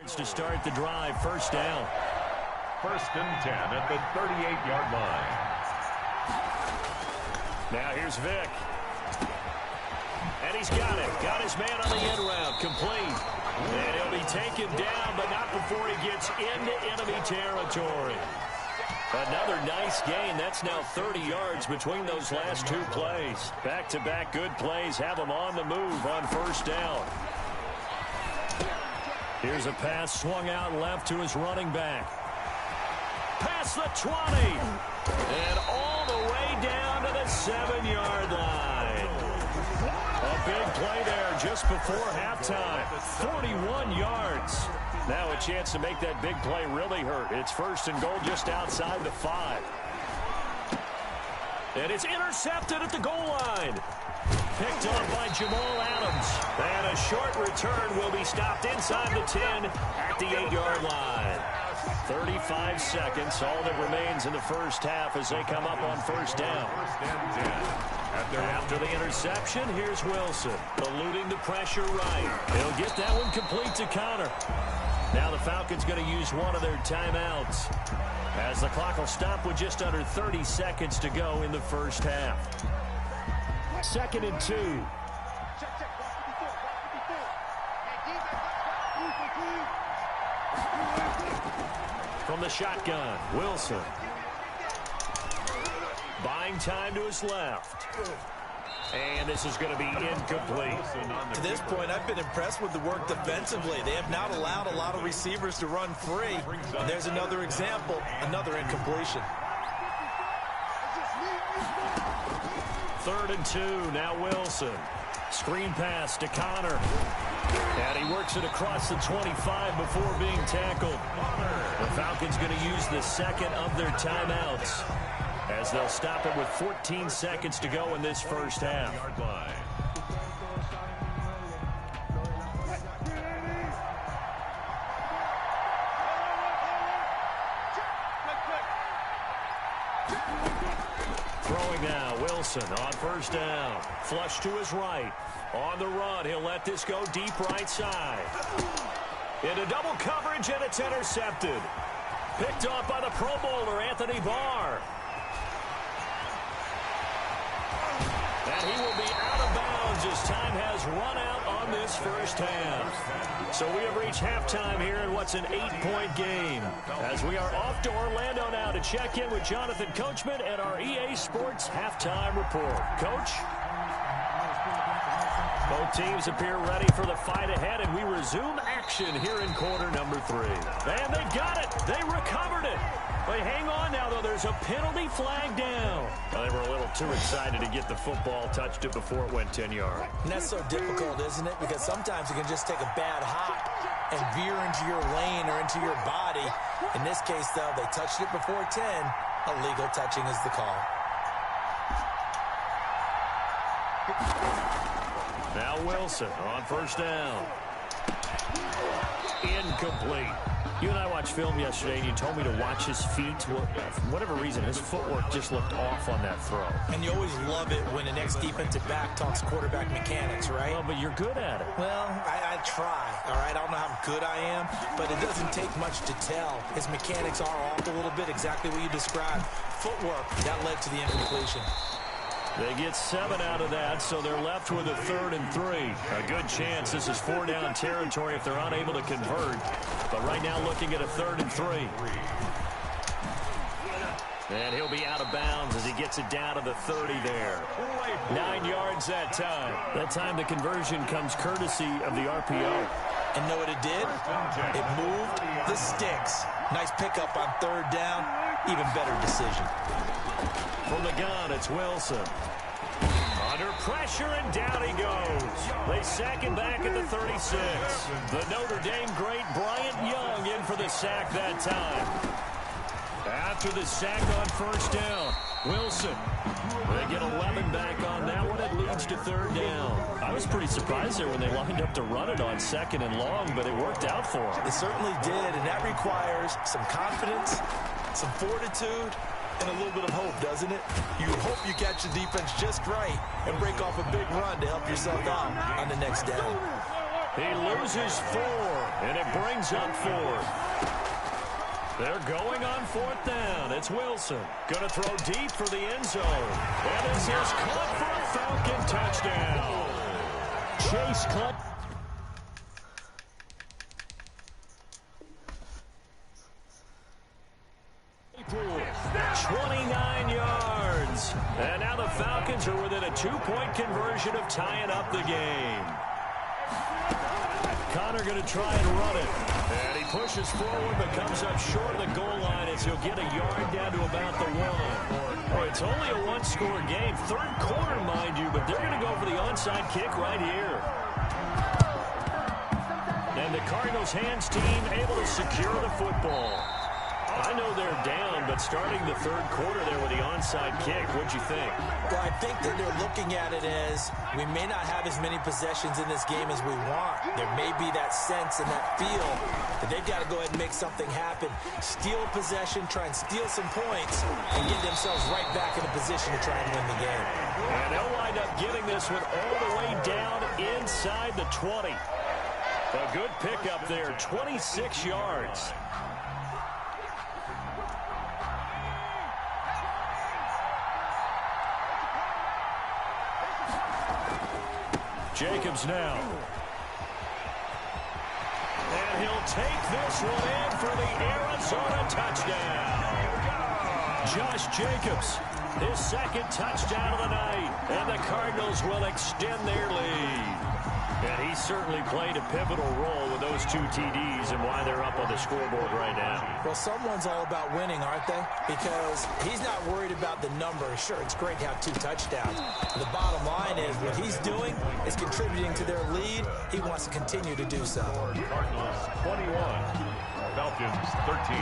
yards to start the drive. First down. 1st and 10 at the 38-yard line. Now here's Vick. And he's got it. Got his man on the end route. Complete. And he'll be taken down, but not before he gets into enemy territory. Another nice gain. That's now 30 yards between those last two plays. Back-to-back good plays have him on the move on first down. Here's a pass swung out left to his running back. Past the 20. And all the way down to the 7-yard line. A big play there just before halftime. 41 yards. Now a chance to make that big play really hurt. It's 1st and goal just outside the 5. And it's intercepted at the goal line. Picked up by Jamal Adams. And a short return will be stopped inside the 10 at the 8-yard line. 35 seconds, all that remains in the first half as they come up on first down. After the interception, here's Wilson, eluding the pressure right. He'll get that one complete to counter. Now the Falcons going to use one of their timeouts as the clock will stop with just under 30 seconds to go in the first half. 2nd and 2. From the shotgun, Wilson. Buying time to his left. And this is going to be incomplete. To this point, I've been impressed with the work defensively. They have not allowed a lot of receivers to run free. And there's another example, another incompletion. 3rd and 2, now Wilson. Screen pass to Connor. And he works it across the 25 before being tackled. The Falcons going to use the second of their timeouts as they'll stop it with 14 seconds to go in this first half. Throwing now, Wilson on first down. Flush to his right. On the run, he'll let this go deep right side. Into double coverage, and it's intercepted. Picked off by the Pro Bowler, Anthony Barr. And he will be out of bounds as time has run out on this first half. So we have reached halftime here in what's an 8-point game. As we are off to Orlando now to check in with Jonathan Coachman and our EA Sports Halftime Report. Coach? Both teams appear ready for the fight ahead, and we resume action here in quarter number 3. And they got it. They recovered it. But hang on now, though. There's a penalty flag down. Well, they were a little too excited to get the football, touched it before it went 10 yards. And that's so difficult, isn't it? Because sometimes you can just take a bad hop and veer into your lane or into your body. In this case, though, they touched it before 10. Illegal touching is the call. Now Wilson on first down. Incomplete. You and I watched film yesterday, and you told me to watch his feet. Well, for whatever reason, his footwork just looked off on that throw. And you always love it when the next defensive back talks quarterback mechanics, right? Well, but you're good at it. Well, I try, all right? I don't know how good I am, but it doesn't take much to tell. His mechanics are off a little bit, exactly what you described. Footwork, that led to the incompletion. They get 7 out of that, so they're left with a 3rd and 3. A good chance this is 4-down territory if they're unable to convert. But right now looking at a 3rd and 3. And he'll be out of bounds as he gets it down to the 30 there. 9 yards that time. That time the conversion comes courtesy of the RPO. And know what it did? It moved the sticks. Nice pickup on 3rd down. Even better decision. From the gun, it's Wilson. Under pressure, and down he goes. They sack him back at the 36. The Notre Dame great Bryant Young in for the sack that time. After the sack on first down, Wilson. They get 11 back on that one. It leads to 3rd down. I was pretty surprised there when they lined up to run it on 2nd and long, but it worked out for them. It certainly did, and that requires some confidence, some fortitude, and a little bit of hope, doesn't it? You hope you catch the defense just right and break off a big run to help yourself out on the next down. He loses 4, and it brings up 4th. They're going on 4th down. It's Wilson. Going to throw deep for the end zone. And this is caught for a Falcon touchdown. Chase caught. Pool, 29 yards. And now the Falcons are within a 2-point conversion of tying up the game. Connor going to try and run it. And he pushes forward but comes up short of the goal line as he'll get a yard down to about the 1. Oh, it's only a 1-score game. 3rd quarter, mind you, but they're going to go for the onside kick right here. And the Cardinals' hands team able to secure the football. I know they're down, but starting the 3rd quarter there with the onside kick, what'd you think? Well, I think that they're looking at it as we may not have as many possessions in this game as we want. There may be that sense and that feel that they've got to go ahead and make something happen. Steal possession, try and steal some points, and get themselves right back in a position to try and win the game. And they'll wind up getting this one all the way down inside the 20. A good pickup there, 26 yards. Jacobs now. And he'll take this one in for the Arizona touchdown. Josh Jacobs, his 2nd touchdown of the night. And the Cardinals will extend their lead. And he certainly played a pivotal role with those 2 TDs and why they're up on the scoreboard right now. Well, someone's all about winning, aren't they? Because he's not worried about the number. Sure, it's great to have 2 touchdowns. The bottom line is what he's doing is contributing to their lead. He wants to continue to do so. Cardinals 21, Falcons 13.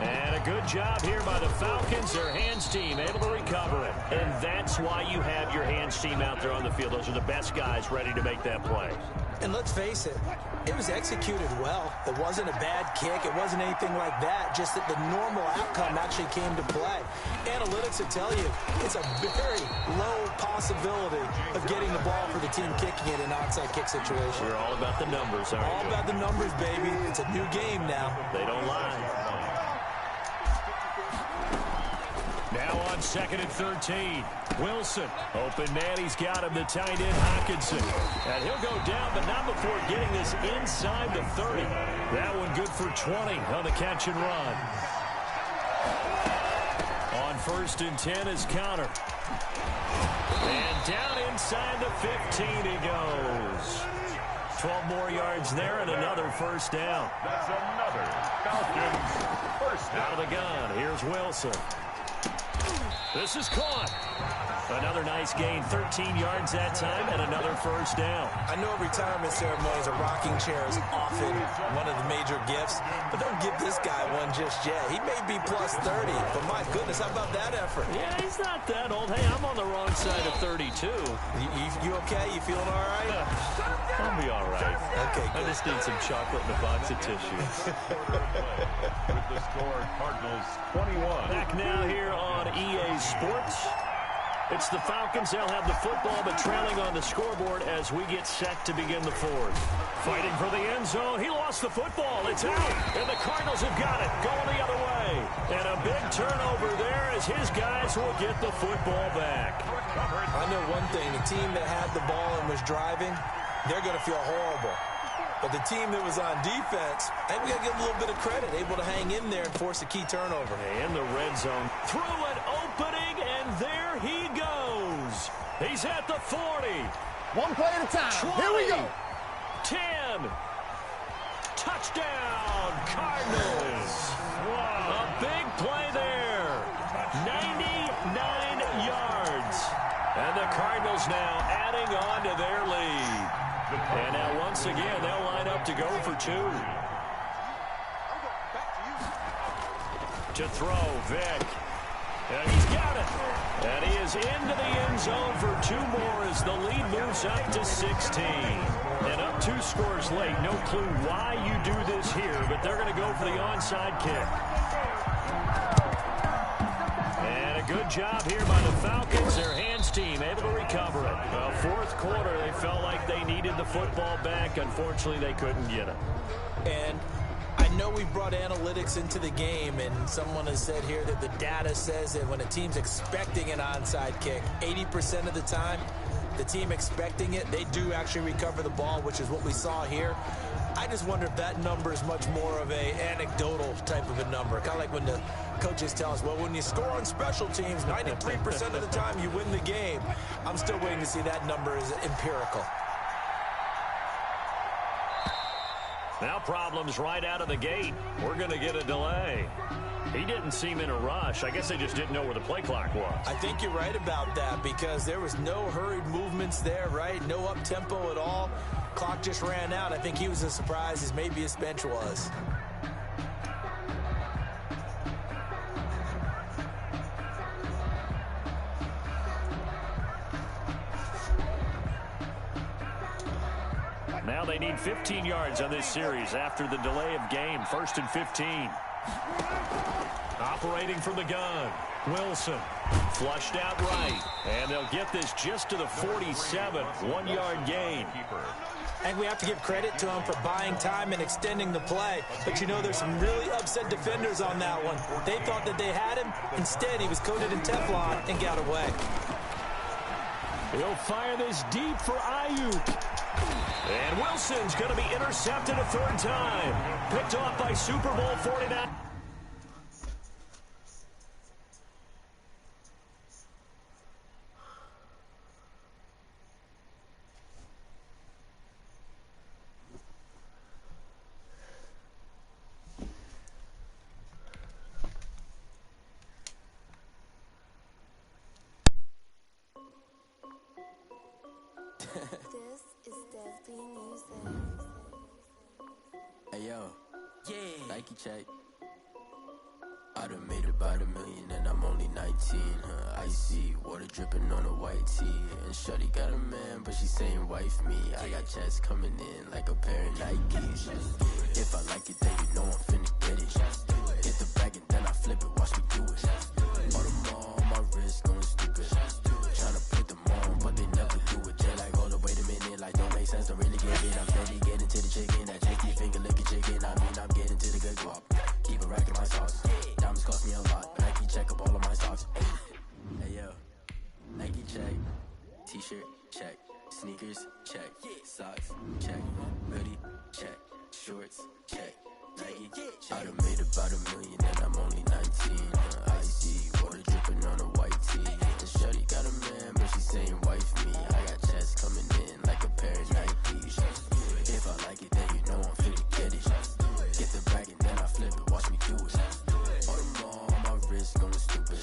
And a good job here by the Falcons. Their hands team able to recover it. And that's why you have your hands team out there on the field. Those are the best guys ready to make that play. And let's face it, it was executed well. It wasn't a bad kick. It wasn't anything like that. Just that the normal outcome actually came to play. Analytics will tell you it's a very low possibility of getting the ball for the team kicking it in an onside kick situation. We're all about the numbers, aren't we? All about the numbers, baby. It's a new game now. They don't lie. Now on 2nd and 13. Wilson. Open man. He's got him. The tight end, Hawkinson. And he'll go down, but not before getting this inside the 30. That one good for 20 on the catch and run. On 1st and 10 is Connor. And down inside the 15 he goes. 12 more yards there and another 1st down. That's another Falcons 1st down. Out of the gun. Here's Wilson. This is caught. Another nice gain, 13 yards that time, and another 1st down. I know retirement ceremonies, a rocking chair is often one of the major gifts, but don't give this guy one just yet. He may be plus 30, but my goodness, how about that effort? Yeah, he's not that old. Hey, I'm on the wrong side of 32. You okay? You feeling all right? I'll be all right. Okay, good. I just need some chocolate and a box of tissues. With the score, Cardinals 21. Back now here on EA Sports. It's the Falcons. They'll have the football, but trailing on the scoreboard as we get set to begin the 4th. Fighting for the end zone. He lost the football. It's out. And the Cardinals have got it. Going the other way. And a big turnover there as his guys will get the football back. I know one thing. The team that had the ball and was driving, they're going to feel horrible. But the team that was on defense, I think we got to give them a little bit of credit, able to hang in there and force a key turnover. In the red zone. Through an opening, and there he goes. He's at the 40. One play at a time. 20, Here we go. 10. Touchdown, Cardinals. Wow. A big play there. 99 yards. And the Cardinals now adding on to their lead. And now once again, they'll line up to go for 2. To throw, Vick. And he's got it. And he is into the end zone for 2 more as the lead moves up to 16. And up 2 scores late. No clue why you do this here, but they're going to go for the onside kick. And a good Good job here by the Falcons. Their hands team able to recover it. Fourth quarter, they felt like they needed the football back. Unfortunately, they couldn't get it. And I know we brought analytics into the game, and someone has said here that the data says that when a team's expecting an onside kick, 80% of the time, the team expecting it, they do actually recover the ball, which is what we saw here. I just wonder if that number is much more of a anecdotal type of a number. Kind of like when the coaches tell us, well, when you score on special teams, 93% of the time you win the game. I'm still waiting to see that number is empirical. Now problems right out of the gate. We're going to get a delay. He didn't seem in a rush. I guess they just didn't know where the play clock was. I think you're right about that because there was no hurried movements there, right? No up-tempo at all. Clock just ran out. I think he was as surprised as maybe his bench was. Now they need 15 yards on this series after the delay of game. 1st and 15. Operating from the gun. Wilson flushed out right. And they'll get this just to the 47. 1-yard gain. I think we have to give credit to him for buying time and extending the play. But, you know, there's some really upset defenders on that one. They thought that they had him. Instead, he was coated in Teflon and got away. He'll fire this deep for Ayuk. And Wilson's going to be intercepted a third time. Picked off by Super Bowl 49. Hey yo, yeah, Nike check. I done made about $1 million and I'm only 19. Icy water dripping on a white tee. And shorty got a man, but she saying wife me. I got checks coming in like a pair of Nikes. If I like it, then you know I'm finna get it. Hit the bag and then I flip it, watch me do it. All them on my wrist going stupid. Tryna put them on, but they never do it. They're like, hold up, wait a minute, like don't make sense, don't really get it. I'm steady getting to the chicken, that janky finger licking chicken. I mean, I'm getting to the good guap. Keep a rack in my sauce. Diamonds cost me a lot. Nike check up all of my stocks. Hey yo, Nike check. T-shirt check. Sneakers check. Socks check. Hoodie check. Shorts check. Nike check. I done made about $1 million and I'm only 19. Icy water dripping on a white tee. And shorty got a man, but she saying wife me. I got checks coming in like a pair of Nikes. If I like it, then you know I'm finna get it. Get the bag and then I flip it, watch me do it. All them on my wrist going stupid.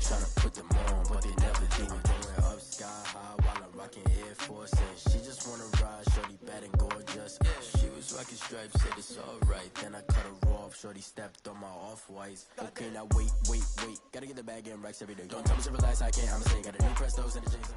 Tryna put them on, but they never do it. Going up sky high while I'm rocking Air Force. And she just wanna ride, shorty bad and gorgeous. She was rocking stripes, said it's alright. Then I cut her off, shorty stepped on my off-whites. Okay, now wait. Gotta get the bag and racks every day. Don't tell me to relax, I can't, I'ma say. Got a new Prestos and a Jason.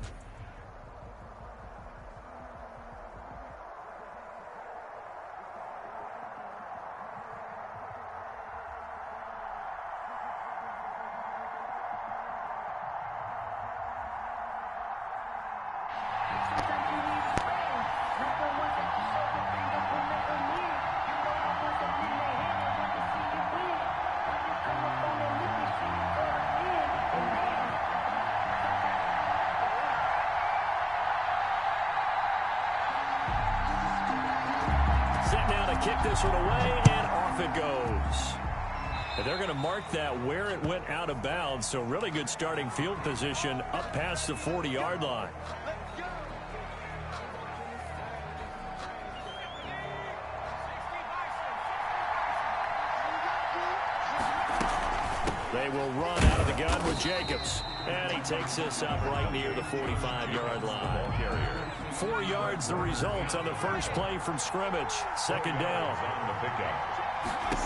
Kick this one away, and off it goes. And they're going to mark that where it went out of bounds, so really good starting field position up past the 40-yard line. They will run out of the gun with Jacobs. And he takes this up right near the 45-yard line. 4 yards the result on the first play from scrimmage. Second down. On the pickup.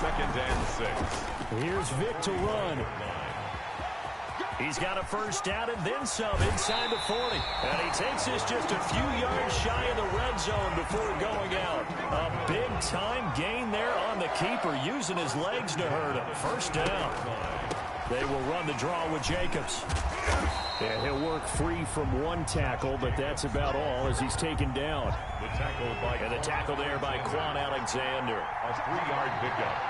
2nd and 6. Here's Vic to run. He's got a first down and then some inside the 40. And he takes this just a few yards shy of the red zone before going out. A big-time gain there on the keeper, using his legs to hurt him. First down. They will run the draw with Jacobs. And he'll work free from one tackle, but that's about all as he's taken down. And the tackle there by Quan Alexander. A 3-yard pickup.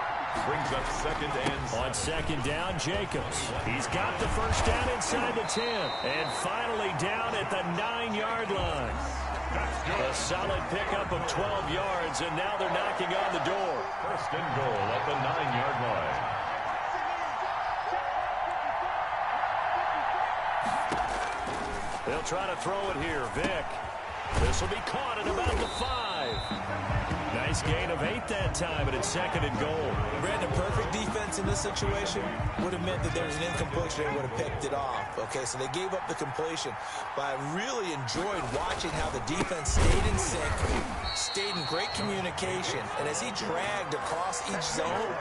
Brings up second and on second down, Jacobs. He's got the first down inside the 10. And finally down at the 9-yard line. A solid pickup of 12 yards, and now they're knocking on the door. First and goal at the 9-yard line. They'll try to throw it here. Vick. This will be caught at about the 5. Nice gain of 8 that time, and it's second and goal. Brandon, perfect defense in this situation would have meant that there was an incompletion. They would have picked it off. Okay, so they gave up the completion. But I really enjoyed watching how the defense stayed in sync, stayed in great communication. And as he dragged across each zone,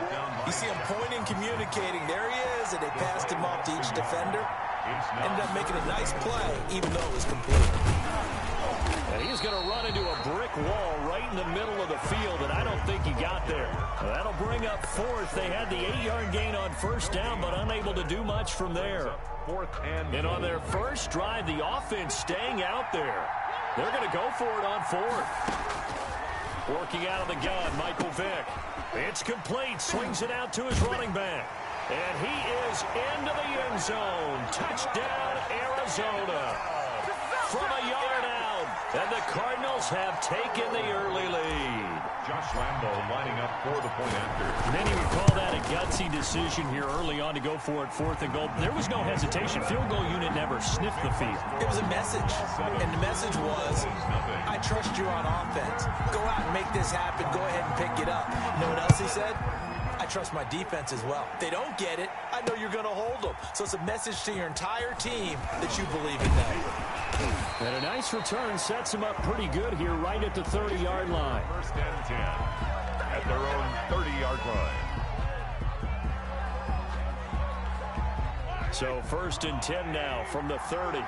you see him pointing, communicating. There he is, and they passed him off to each defender. Ended up making a nice play, even though it was complete. And he's going to run into a brick wall right in the middle of the field, and I don't think he got there. That'll bring up fourth. They had the 8-yard gain on first down, but unable to do much from there. And on their first drive, the offense staying out there. They're going to go for it on fourth. Working out of the gun, Michael Vick. It's complete. Swings it out to his running back. And he is into the end zone. Touchdown, Arizona. From a yard out. And the Cardinals have taken the early lead. Josh Lambo lining up for the point after. Many would call that a gutsy decision here early on to go for it, fourth and goal. There was no hesitation. Field goal unit never sniffed the field. It was a message. And the message was, I trust you on offense. Go out and make this happen. Go ahead and pick it up. You know what else he said? I trust my defense as well. If they don't get it, I know you're going to hold them. So it's a message to your entire team that you believe in them. And a nice return sets them up pretty good here right at the 30-yard line. First and 10 at their own 30-yard line. So first and 10 now from the 30.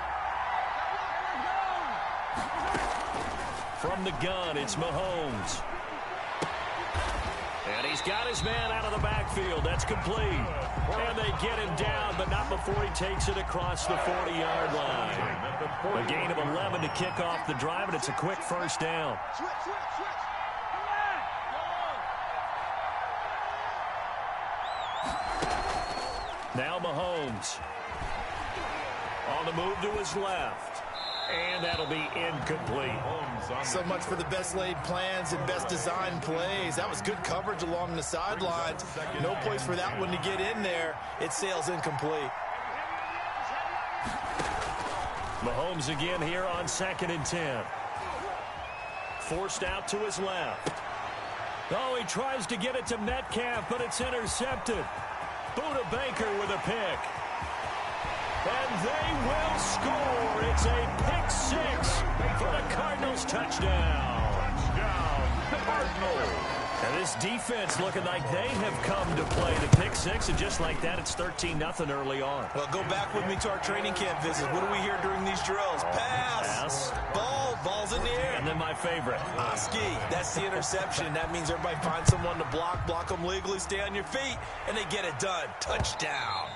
From the gun, it's Mahomes. And he's got his man out of the backfield. That's complete. And they get him down, but not before he takes it across the 40-yard line. A gain of 11 to kick off the drive, and it's a quick first down. Now Mahomes. On the move to his left. And that'll be incomplete. So much for the best laid plans and best designed plays. That was good coverage along the sidelines. No place for that one to get in there. It sails incomplete. Mahomes again here on second and 10. Forced out to his left. Oh, he tries to get it to Metcalf, but it's intercepted. Buda Baker with a pick. And they will score. It's a pick six for the Cardinals touchdown. Touchdown, Cardinals. And this defense looking like they have come to play the pick six, and just like that, it's 13-0 early on. Well, go back with me to our training camp visit. What do we hear during these drills? Pass. Ball's in the air. And then my favorite. Oski, that's the interception. That means everybody finds someone to block them legally, stay on your feet, and they get it done. Touchdown.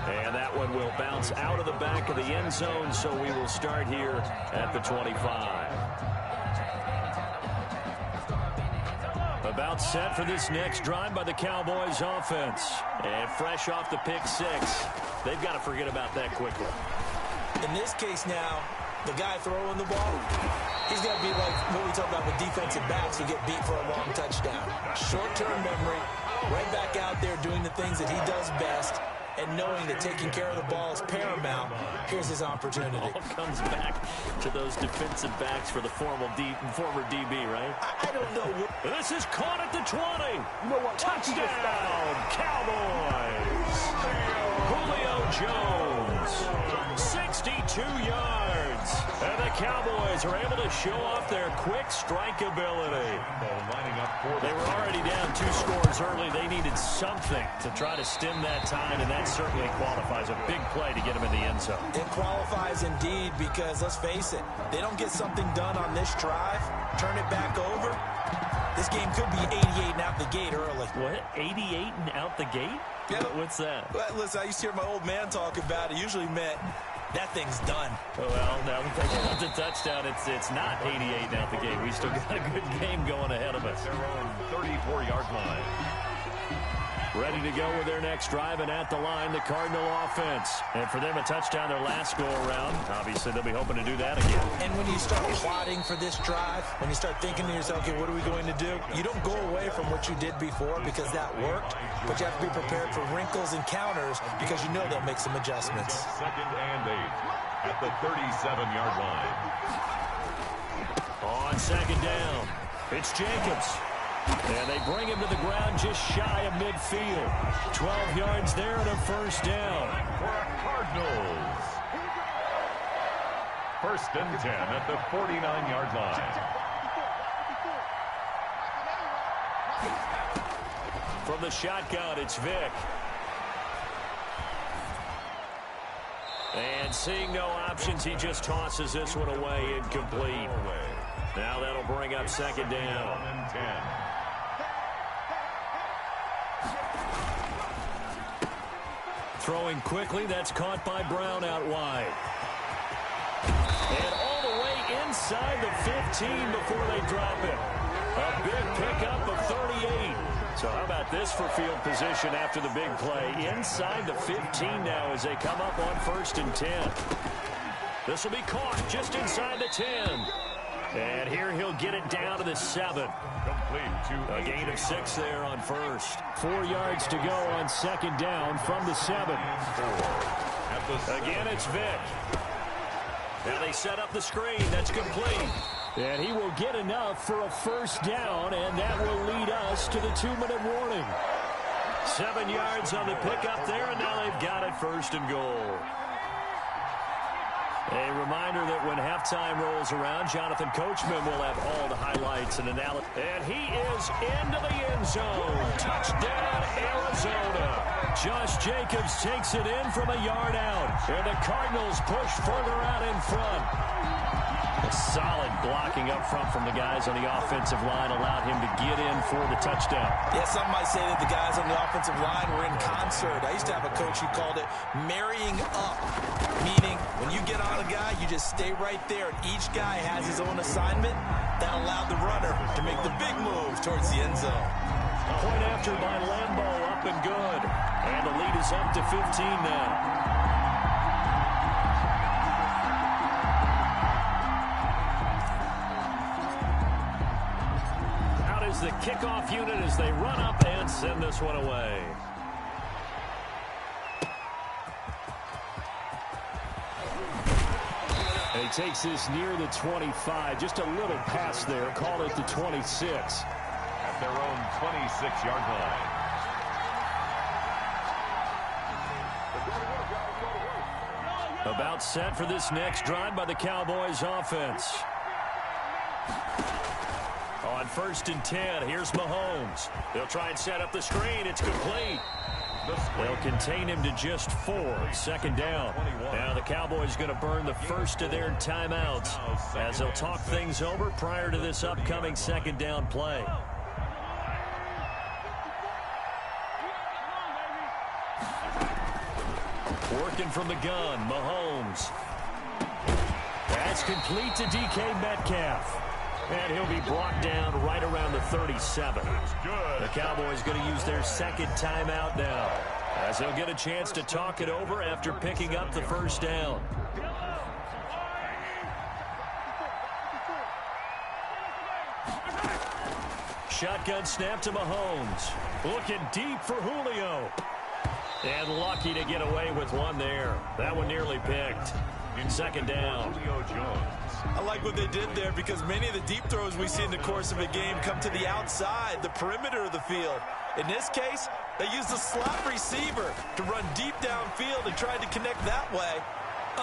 And that one will bounce out of the back of the end zone, so we will start here at the 25. About set for this next drive by the Cowboys offense. And fresh off the pick six, they've got to forget about that quickly. In this case now, the guy throwing the ball, he's got to be like what we talk about with defensive backs who get beat for a long touchdown. Short-term memory, right back out there doing the things that he does best, and knowing that taking care of the ball is paramount. Here's his opportunity. All comes back to those defensive backs for the former DB, right? I don't know. This is caught at the 20. You know what? Touchdown, Cowboys. Julio Jones, 62 yards. And the Cowboys are able to show off their quick strike ability. They were already down 2 scores early. They needed something to try to stem that tide, and that certainly qualifies. A big play to get them in the end zone. It qualifies indeed, because let's face it, they don't get something done on this drive, turn it back over, This game could be 88 and out the gate early. What? 88 and out the gate? Yeah. What's that? Well, listen, I used to hear my old man talk about it. Usually meant that thing's done. Well, now that they got the touchdown, it's not 88 and out the gate. We still got a good game going ahead of us. Their own 34-yard line. Ready to go with their next drive, and at the line, the Cardinal offense. And for them, a touchdown their last go-around. Obviously, they'll be hoping to do that again. And when you start plotting for this drive, when you start thinking to yourself, okay, what are we going to do? You don't go away from what you did before because that worked, but you have to be prepared for wrinkles and counters because you know they'll make some adjustments. 2nd and 8 at the 37-yard line. On 2nd down, it's Jacobs. And they bring him to the ground just shy of midfield. 12 yards there and a first down. For Cardinals. 1st and 10 at the 49-yard line. From the shotgun, it's Vick. And seeing no options, he just tosses this one away, incomplete. Now that'll bring up 2nd down. 1 and 10. Throwing quickly, that's caught by Brown out wide. And all the way inside the 15 before they drop it. A big pickup of 38. So how about this for field position after the big play? Inside the 15 now as they come up on 1st and 10. This will be caught just inside the 10. And here he'll get it down to the 7. Complete to A gain of 6 there on 1st. 4 yards to go on 2nd down from the 7. Again, it's Vick. Now they set up the screen. That's complete. And he will get enough for a first down, and that will lead us to the 2-minute warning. 7 yards on the pickup there, and now they've got it 1st and goal. A reminder that when halftime rolls around, Jonathan Coachman will have all the highlights and analysis. And he is into the end zone. Touchdown, Arizona. Josh Jacobs takes it in from a yard out. And the Cardinals push further out in front. A solid blocking up front from the guys on the offensive line allowed him to get in for the touchdown. Yeah, some might say that the guys on the offensive line were in concert. I used to have a coach who called it marrying up, meaning when you get on a guy, you just stay right there. And each guy has his own assignment. That allowed the runner to make the big move towards the end zone. Point after by Lambo, up and good. And the lead is up to 15 now. The kickoff unit as they run up and send this one away. And he takes this near the 25. Just a little pass there. Call it the 26. At their own 26-yard line. About set for this next drive by the Cowboys offense. On 1st and 10, here's Mahomes. They'll try and set up the screen. It's complete. They'll contain him to just 4. 2nd down. Now the Cowboys going to burn the first of their timeouts as they'll talk things over prior to this upcoming 2nd down play. Working from the gun, Mahomes. That's complete to DK Metcalf. And he'll be brought down right around the 37. The Cowboys going to use their 2nd timeout now, as they'll get a chance to talk it over after picking up the first down. Shotgun snap to Mahomes. Looking deep for Julio. And lucky to get away with one there. That one nearly picked. 2nd down. Julio Jones. I like what they did there because many of the deep throws we see in the course of a game come to the outside, the perimeter of the field. In this case, they used a slot receiver to run deep downfield and tried to connect that way.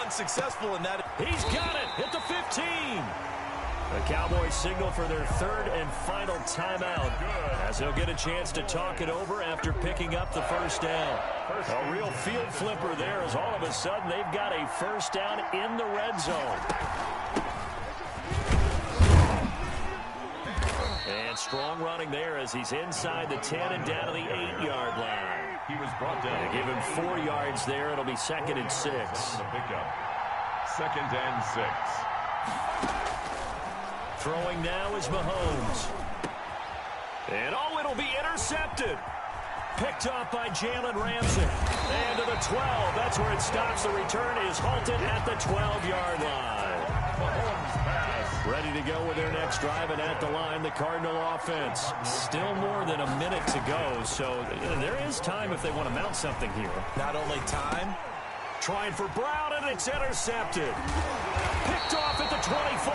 Unsuccessful in that. He's got it at the 15. The Cowboys signal for their 3rd and final timeout as they'll get a chance to talk it over after picking up the first down. A real field flipper there as all of a sudden they've got a first down in the red zone. And strong running there as he's inside the 10 and down to the 8-yard line. He was brought down. They give him 4 yards there. It'll be 2nd and 6. The pickup. 2nd and 6. Throwing now is Mahomes. And it'll be intercepted. Picked off by Jalen Ramsey. And to the 12. That's where it stops. The return is halted at the 12-yard line. Mahomes pass. Ready to go with their next drive, and at the line, the Cardinal offense. Still more than a minute to go, so there is time if they want to mount something here. Not only time. Trying for Brown, and it's intercepted. Picked off at the 24.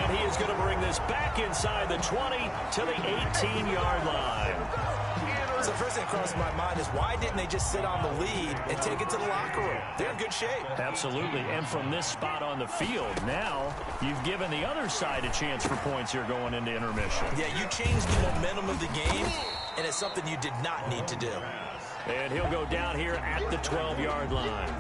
And he is going to bring this back inside the 20 to the 18-yard line. So the first thing that crossed my mind is why didn't they just sit on the lead and take it to the locker room? They're in good shape. Absolutely. And from this spot on the field, now you've given the other side a chance for points here going into intermission. Yeah, you changed the momentum of the game, and it's something you did not need to do. And he'll go down here at the 12-yard line.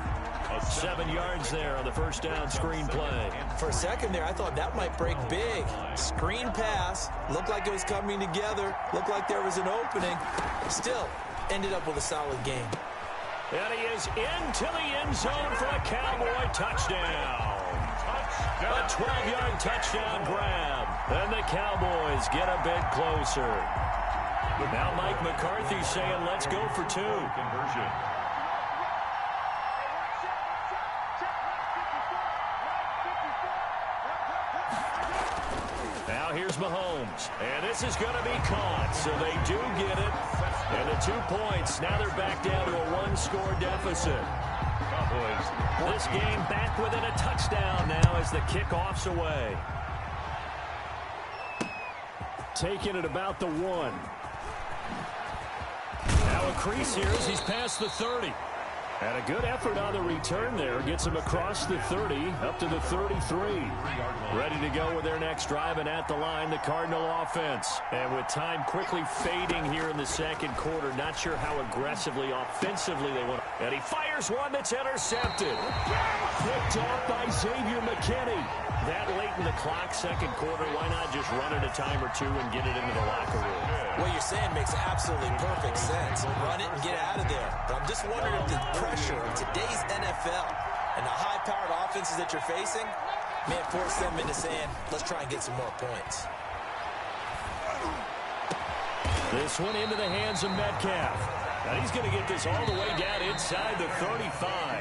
7 yards there on the first down screen play. For a second there, I thought that might break big. Screen pass. Looked like it was coming together. Looked like there was an opening. Still, ended up with a solid game. And he is into the end zone for a Cowboy touchdown. A 12-yard touchdown grab. And the Cowboys get a bit closer. Now Mike McCarthy saying, let's go for 2. Conversion. Now here's Mahomes. And this is going to be caught. So they do get it. And the 2 points. Now they're back down to a 1-score deficit. Cowboys. This game back within a touchdown now as the kickoff's away. Taking it about the 1. Now a crease here as he's past the 30. And a good effort on the return there. Gets him across the 30, up to the 33. Ready to go with their next drive, and at the line, the Cardinal offense. And with time quickly fading here in the second quarter, not sure how aggressively, offensively they want to. And he fires one that's intercepted. Picked off by Xavier McKinney. That late in the clock, second quarter, why not just run it a time or 2 and get it into the locker room? What you're saying makes absolutely perfect sense. Run it and get out of there. But I'm just wondering if the pressure of today's NFL and the high-powered offenses that you're facing may force them into saying, let's try and get some more points. This one into the hands of Metcalf. Now he's going to get this all the way down inside the 35.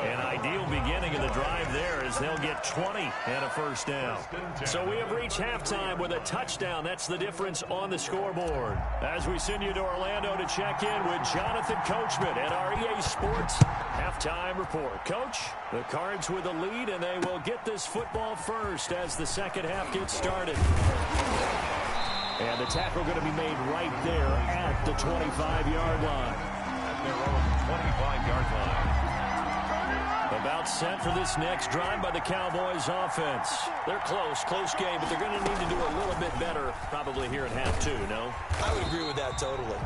An ideal beginning of the drive there as they'll get 20 and a first down. So we have reached halftime with a touchdown. That's the difference on the scoreboard. As we send you to Orlando to check in with Jonathan Coachman at our EA Sports halftime report. Coach, the Cards with the lead, and they will get this football first as the second half gets started. And the tackle going to be made right there at the 25-yard line. At their own 25-yard line. About set for this next drive by the Cowboys offense. They're close game, but they're going to need to do a little bit better probably here at half 2, no? I would agree with that totally.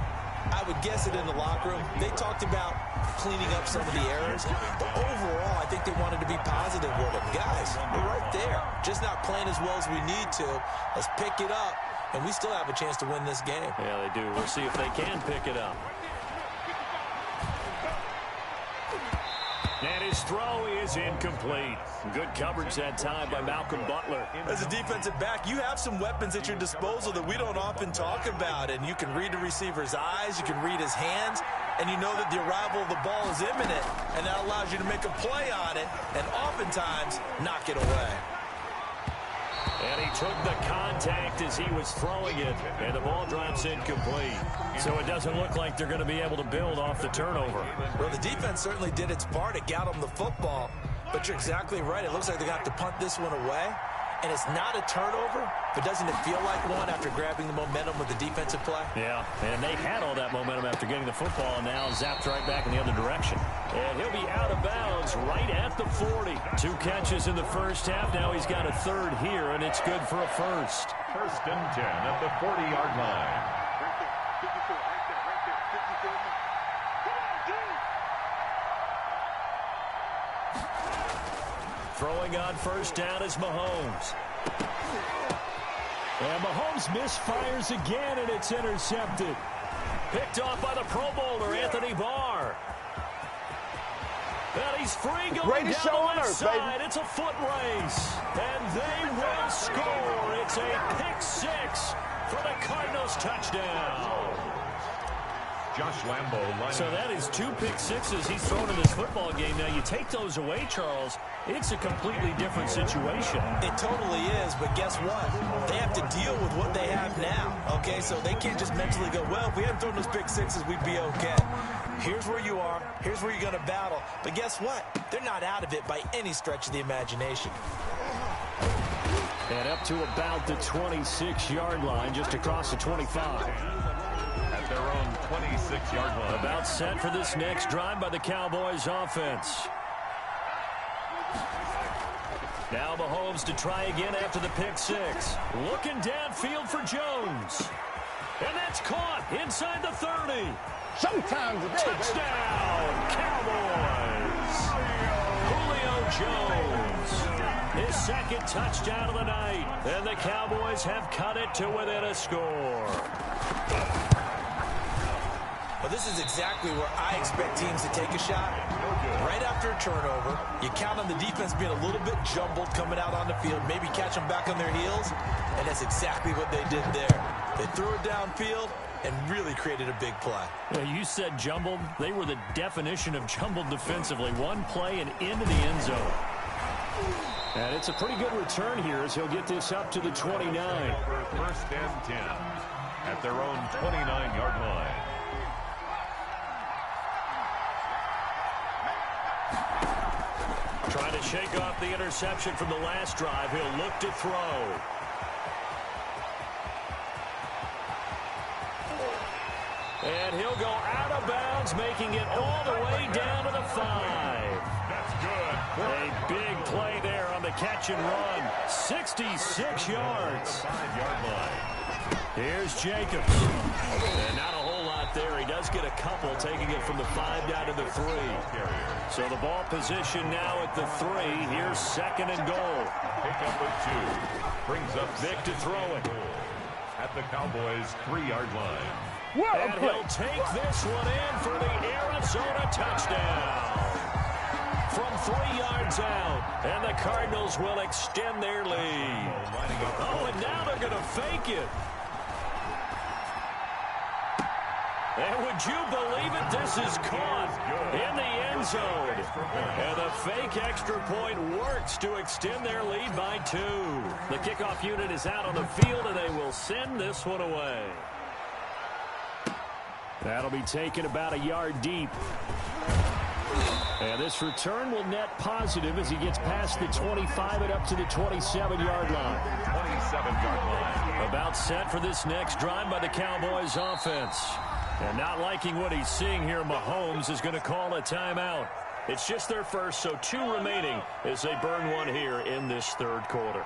I would guess it in the locker room. They talked about cleaning up some of the errors, but overall, I think they wanted to be positive with it. Guys, we're right there. Just not playing as well as we need to. Let's pick it up, and we still have a chance to win this game. Yeah, they do. We'll see if they can pick it up. And his throw is incomplete. Good coverage that time by Malcolm Butler. As a defensive back, you have some weapons at your disposal that we don't often talk about. And you can read the receiver's eyes, you can read his hands, and you know that the arrival of the ball is imminent. And that allows you to make a play on it and oftentimes knock it away. And he took the contact as he was throwing it, and the ball drops incomplete. So it doesn't look like they're going to be able to build off the turnover. Well, the defense certainly did its part. It got them the football, but you're exactly right. It looks like they're going to have to punt this one away. And it's not a turnover, but doesn't it feel like one after grabbing the momentum with the defensive play? Yeah, and they had all that momentum after getting the football, and now zapped right back in the other direction. And he'll be out of bounds right at the 40. 2 catches in the first half. Now he's got a third here, and it's good for a first. 1st and 10 at the 40-yard line. Throwing on first down is Mahomes. And Mahomes misfires again, and it's intercepted. Picked off by the Pro Bowler, Anthony Barr. And he's free going down the left side. It's a foot race. And they will score. It's a pick six for the Cardinals touchdown. Josh Lambo. So that is 2 pick sixes he's thrown in this football game. Now, you take those away, Charles, it's a completely different situation. It totally is, but guess what? They have to deal with what they have now, okay? So they can't just mentally go, well, if we hadn't thrown those pick sixes, we'd be okay. Here's where you are. Here's where you're going to battle. But guess what? They're not out of it by any stretch of the imagination. And up to about the 26-yard line, just across the 25. At their own 26-yard line. About set for this next drive by the Cowboys offense. Now Mahomes to try again after the pick six. Looking downfield for Jones. And that's caught inside the 30. Showtime today, touchdown, Cowboys. Julio Jones. His second touchdown of the night. And the Cowboys have cut it to within a score. Well, this is exactly where I expect teams to take a shot. Right after a turnover, you count on the defense being a little bit jumbled coming out on the field, maybe catch them back on their heels, and that's exactly what they did there. They threw it downfield and really created a big play. Yeah, you said jumbled. They were the definition of jumbled defensively. One play and into the end zone. And it's a pretty good return here as he'll get this up to the 29. First and 10 at their own 29-yard line. Trying to shake off the interception from the last drive. He'll look to throw. And he'll go out of bounds, making it all the way down to the 5. That's good. A big play there on the catch and run. 66 yards. 5-yard line. Here's Jacobs. And not a whole lot there. He does get a couple, taking it from the 5 down to the 3. So the ball position now at the 3. Here's second and goal. Pick up with 2. Brings up Vic to throw it. At the Cowboys' 3-yard line. And he'll take this one in for the Arizona touchdown. From 3 yards out. And the Cardinals will extend their lead. Oh, and now they're going to fake it. And would you believe it? This is caught in the end zone. And the fake extra point works to extend their lead by 2. The kickoff unit is out on the field, and they will send this one away. That'll be taken about a yard deep. And this return will net positive as he gets past the 25 and up to the 27-yard line. 27-yard line. About set for this next drive by the Cowboys offense. And not liking what he's seeing here, Mahomes is going to call a timeout. It's just their first, so 2 remaining as they burn one here in this third quarter.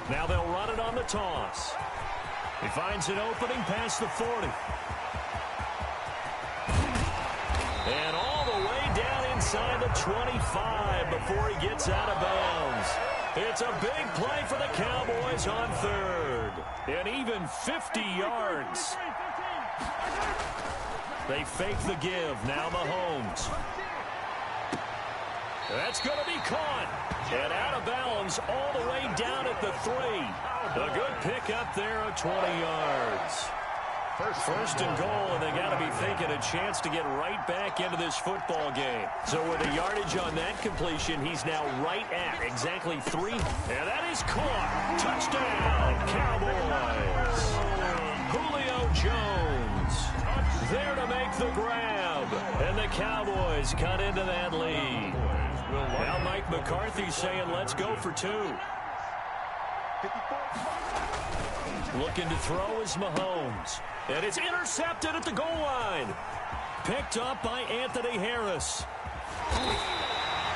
Now they'll run it on the toss. He finds an opening past the 40. And all the way down inside the 25 before he gets out of bounds. It's a big play for the Cowboys on third. And even 50 yards. They fake the give. Now Mahomes. That's going to be caught. And out of bounds all the way down at the 3. A good pick up there of 20 yards. First and goal, and they got to be thinking a chance to get right back into this football game. So with the yardage on that completion, he's now right at exactly 3. And that is caught. Touchdown, Cowboys. Julio Jones there to make the grab. And the Cowboys cut into that lead. Now Mike McCarthy saying, let's go for 2. Looking to throw is Mahomes. And it's intercepted at the goal line. Picked up by Anthony Harris.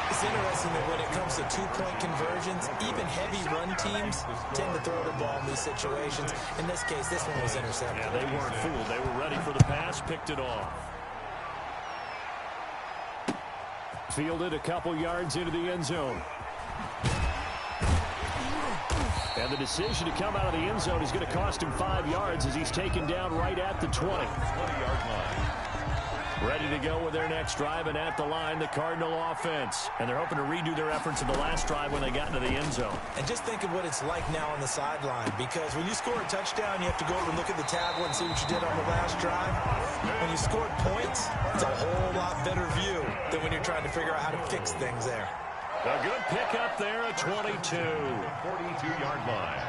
It's interesting that when it comes to 2-point conversions, even heavy run teams tend to throw the ball in these situations. In this case, this one was intercepted. Yeah, they weren't fooled. They were ready for the pass, picked it off. Fielded a couple yards into the end zone. And the decision to come out of the end zone is going to cost him 5 yards as he's taken down right at the 20. 20-yard line. Ready to go with their next drive, and at the line, the Cardinal offense. And they're hoping to redo their efforts in the last drive when they got into the end zone. And just think of what it's like now on the sideline, because when you score a touchdown, you have to go over and look at the tablet and see what you did on the last drive. When you scored points, it's a whole lot better view than when you're trying to figure out how to fix things there. A good pickup there at 22. 42-yard line.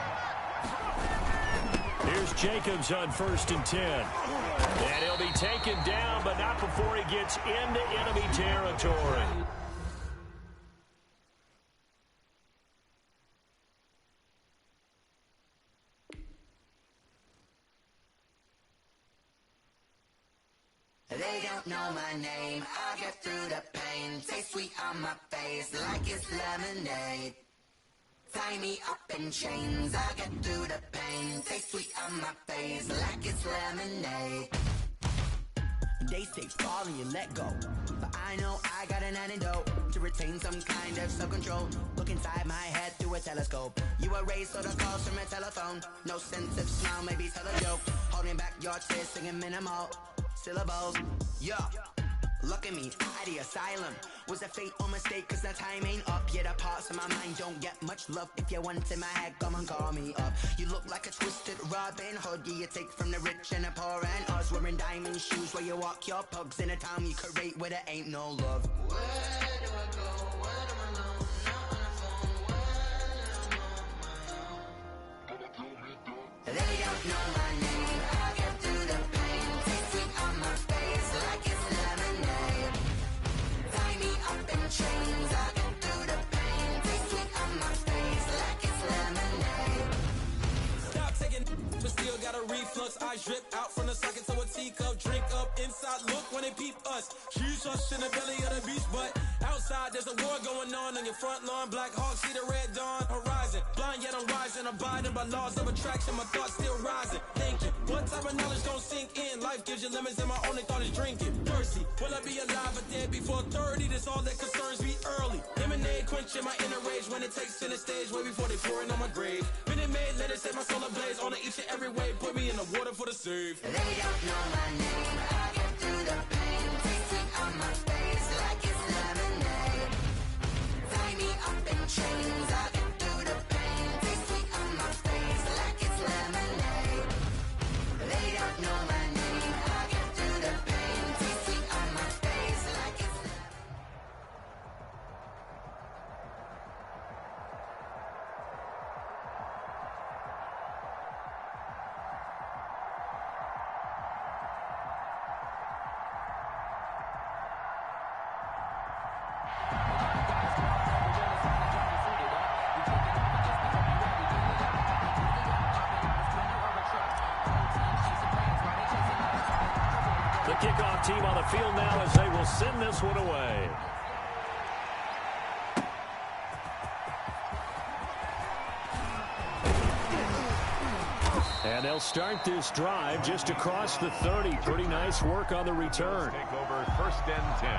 Here's Jacobs on 1st and 10. And he'll be taken down, but not before he gets into enemy territory. They don't know my name, I'll get through the pain. Taste sweet on my face like it's lemonade. Tie me up in chains, I'll get through the pain. Taste sweet on my face like it's lemonade. They say fall and you let go, but I know I got an antidote to retain some kind of self-control. Look inside my head through a telescope. You erase all the calls from a telephone. No sense of smile, maybe tell a joke. Holding back your tears, singing minimal syllables. Yeah, look at me, at the asylum. Was a fate or mistake, cause the time ain't up. Yet the parts of my mind don't get much love. If you want in my head, come and call me up. You look like a twisted Robin Hood. Yeah, you take from the rich and the poor and us. Wearing diamond shoes where you walk your pugs in a town you create where there ain't no love. Where do I go? When I'm alone? Not on the phone. When I'm on my own. They don't know my name. I'll get through the pain. Taste sweet on my face like it's lemonade. Tie me up in chains. I'll get through the pain. Taste sweet on my face like it's lemonade. Stop taking, but still got a reflux. I drip out from the socket to a teacup. Drink up inside, look when they peep us. She's us in the belly of the beach, but outside there's a war going on your front lawn. Black Hawk, see the red dawn horizon. Blind yet I'm rising, abiding by laws of attraction. My thoughts still rising, thinking what type of knowledge don't sink in? Life gives you lemons and my only thought is drinking. Mercy, will I be alive or dead before 30? That's all that concerns me early. Lemonade quenching my inner rage when it takes center stage way before they pour it on my grave. Minute Maid, let it set my soul ablaze on each and every way. Put me in the water for the save. They don't know my name. I'll get through the pain. Taste sweet on my face like it's lemonade. Tie me up in chains. I'll get through the pain. Taste sweet on my face like it's lemonade. They don't know my name. I'll get through the pain. Taste sweet on my face like it's lemonade. The kickoff team on the field now as they will send this one away. And they'll start this drive just across the 30. Pretty nice work on the return. Take over 1st and 10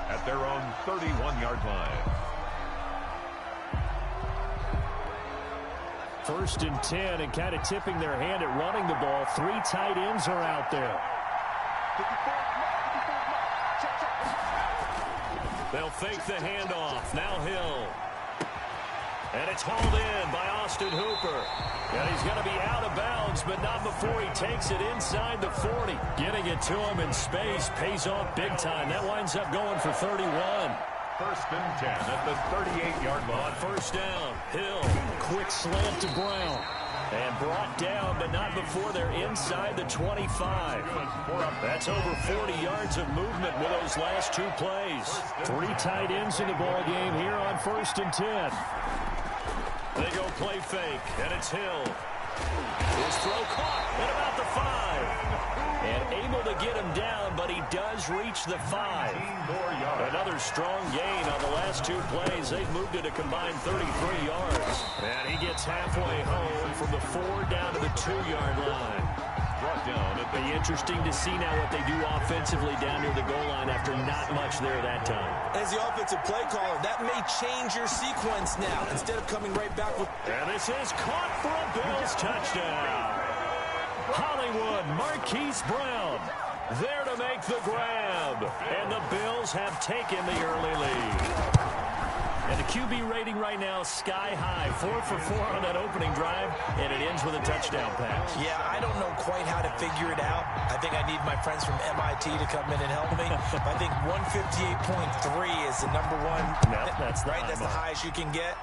at their own 31-yard line. 1st and 10, and kind of tipping their hand at running the ball. 3 tight ends are out there. They'll fake the handoff. Now Hill. And it's hauled in by Austin Hooper. And he's going to be out of bounds, but not before he takes it inside the 40. Getting it to him in space pays off big time. That winds up going for 31. 1st and 10 at the 38-yard line. On 1st down, Hill. Quick slant to Brown. And brought down, but not before they're inside the 25. That's over 40 yards of movement with those last 2 plays. 3 tight ends in the ball game here on 1st and 10. They go play fake, and it's Hill. His throw caught at about the 5. And able to get him down, but he does reach the 5. Another strong gain on the last 2 plays. They've moved it a combined 33 yards. And he gets halfway home from the 4 down to the 2-yard line. brought down at the... Be interesting to see now what they do offensively down near the goal line after not much there that time. As the offensive play caller, that may change your sequence now. Instead of coming right back with... And this is caught for a Bills touchdown. Hollywood Marquise Brown there to make the grab. And the Bills have taken the early lead. And the QB rating right now sky high. 4 for 4 on that opening drive, and it ends with a touchdown pass. Yeah, I don't know quite how to figure it out. I think I need my friends from MIT to come in and help me. I think 158.3 is the number one. Nope, that's right. That's the highest you can get.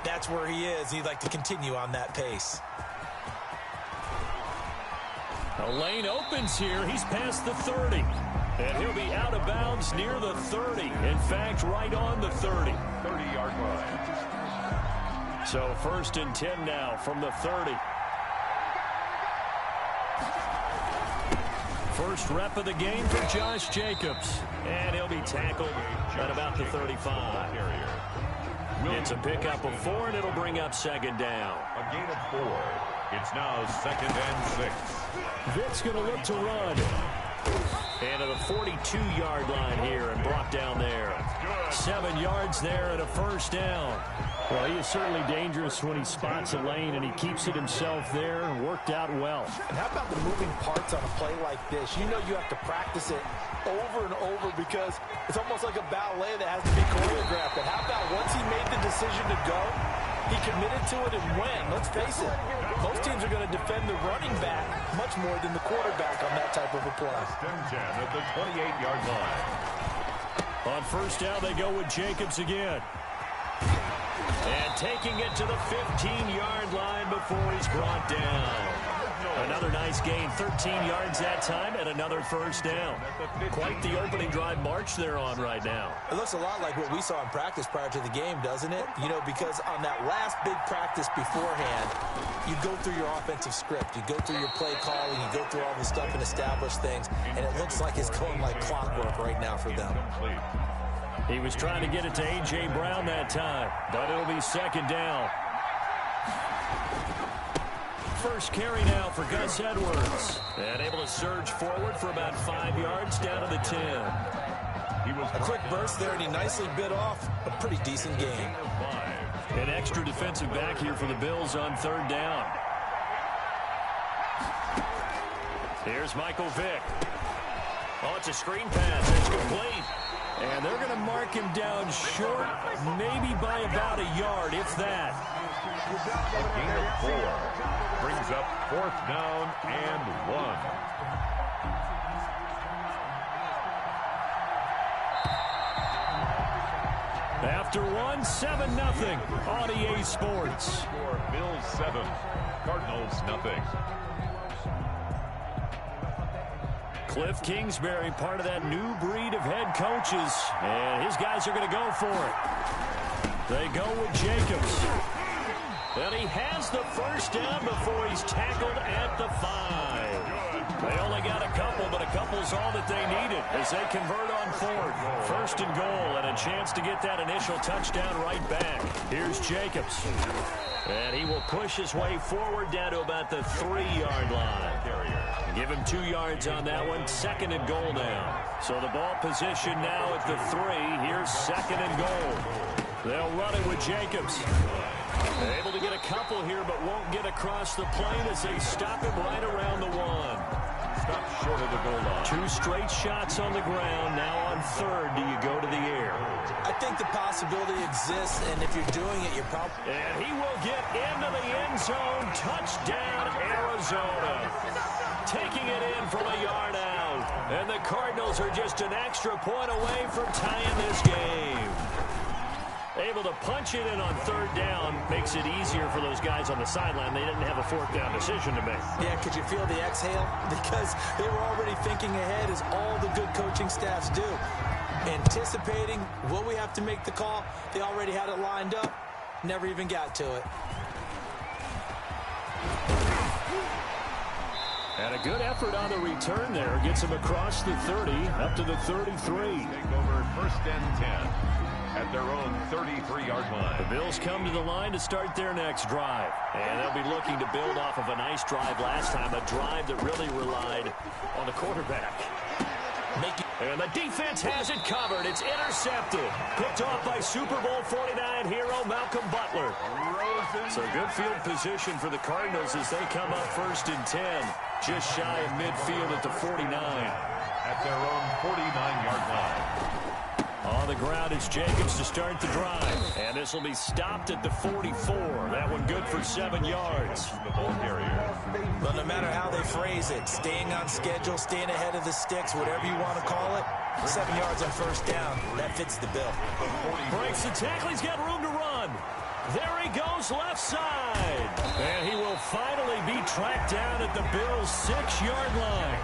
That's where he is. He'd like to continue on that pace. A lane opens here. He's past the 30. And he'll be out of bounds near the 30. In fact, right on the 30. 30-yard line. So 1st and 10 now from the 30. First rep of the game for Josh Jacobs. And he'll be tackled at about the 35. It's a pickup of 4, and it'll bring up 2nd down. A gain of 4. It's now 2nd and 6. Vick's going to look to run. And to the 42-yard line here and brought down there. 7 yards there and a 1st down. Well, he is certainly dangerous when he spots a lane and he keeps it himself there and worked out well. And how about the moving parts on a play like this? You know you have to practice it over and over because it's almost like a ballet that has to be choreographed. But how about once he made the decision to go, he committed to it and went. Let's face it, most teams are going to defend the running back much more than the quarterback on that type of a play. 10 at the 28-yard line. On 1st down, they go with Jacobs again. And taking it to the 15-yard line before he's brought down. Another nice gain, 13 yards that time, and another 1st down. Quite the opening drive march they're on right now. It looks a lot like what we saw in practice prior to the game, doesn't it? You know, because on that last big practice beforehand, you go through your offensive script. You go through your play calling. You go through all the stuff and establish things. And it looks like it's going like clockwork right now for them. He was trying to get it to A.J. Brown that time, but it'll be 2nd down. First carry now for Gus Edwards. And able to surge forward for about 5 yards down to the 10. A quick burst there, and he nicely bit off a pretty decent gain. An extra defensive back here for the Bills on 3rd down. Here's Michael Vick. Oh, it's a screen pass. It's complete. And they're going to mark him down short, maybe by about a yard, if that. A gain of 4 brings up 4th down and 1. After 1, 7-0 on EA Sports. Score Bills 7, Cardinals nothing. Cliff Kingsbury, part of that new breed of head coaches, and his guys are going to go for it. They go with Jacobs. And he has the 1st down before he's tackled at the 5. They only got a couple, but a couple's all that they needed as they convert on 4th. 1st and goal, and a chance to get that initial touchdown right back. Here's Jacobs. And he will push his way forward down to about the 3-yard line. Give him 2 yards on that one. 2nd and goal now. So the ball position now at the 3. Here's 2nd and goal. They'll run it with Jacobs. They're able to get a couple here, but won't get across the plane as they stop him right around the 1. Stop short of the goal line. 2 straight shots on the ground. Now on 3rd, do you go to the air? I think the possibility exists, and if you're doing it, you're probably... And he will get into the end zone. Touchdown, Arizona. Taking it in from a yard out. And the Cardinals are just an extra point away from tying this game. Able to punch it in on 3rd down makes it easier for those guys on the sideline. They didn't have a 4th down decision to make. Yeah, could you feel the exhale? Because they were already thinking ahead, as all the good coaching staffs do. Anticipating, will we have to make the call? They already had it lined up. Never even got to it. And a good effort on the return there. Gets him across the 30, up to the 33. Take over 1st and 10. at their own 33-yard line. The Bills come to the line to start their next drive. And they'll be looking to build off of a nice drive last time, a drive that really relied on the quarterback. And the defense has it covered. It's intercepted. Picked off by Super Bowl 49 hero Malcolm Butler. So good field position for the Cardinals as they come up 1st and 10. Just shy of midfield at the 49. At their own 49-yard line. On the ground is Jacobs to start the drive. And this will be stopped at the 44. That one good for 7 yards. The ball carrier. But no matter how they phrase it, staying on schedule, staying ahead of the sticks, whatever you want to call it, 7 yards on 1st down, that fits the bill. Breaks the tackle. He's got room to run. There he goes left side. And he will finally be tracked down at the Bills' 6-yard line.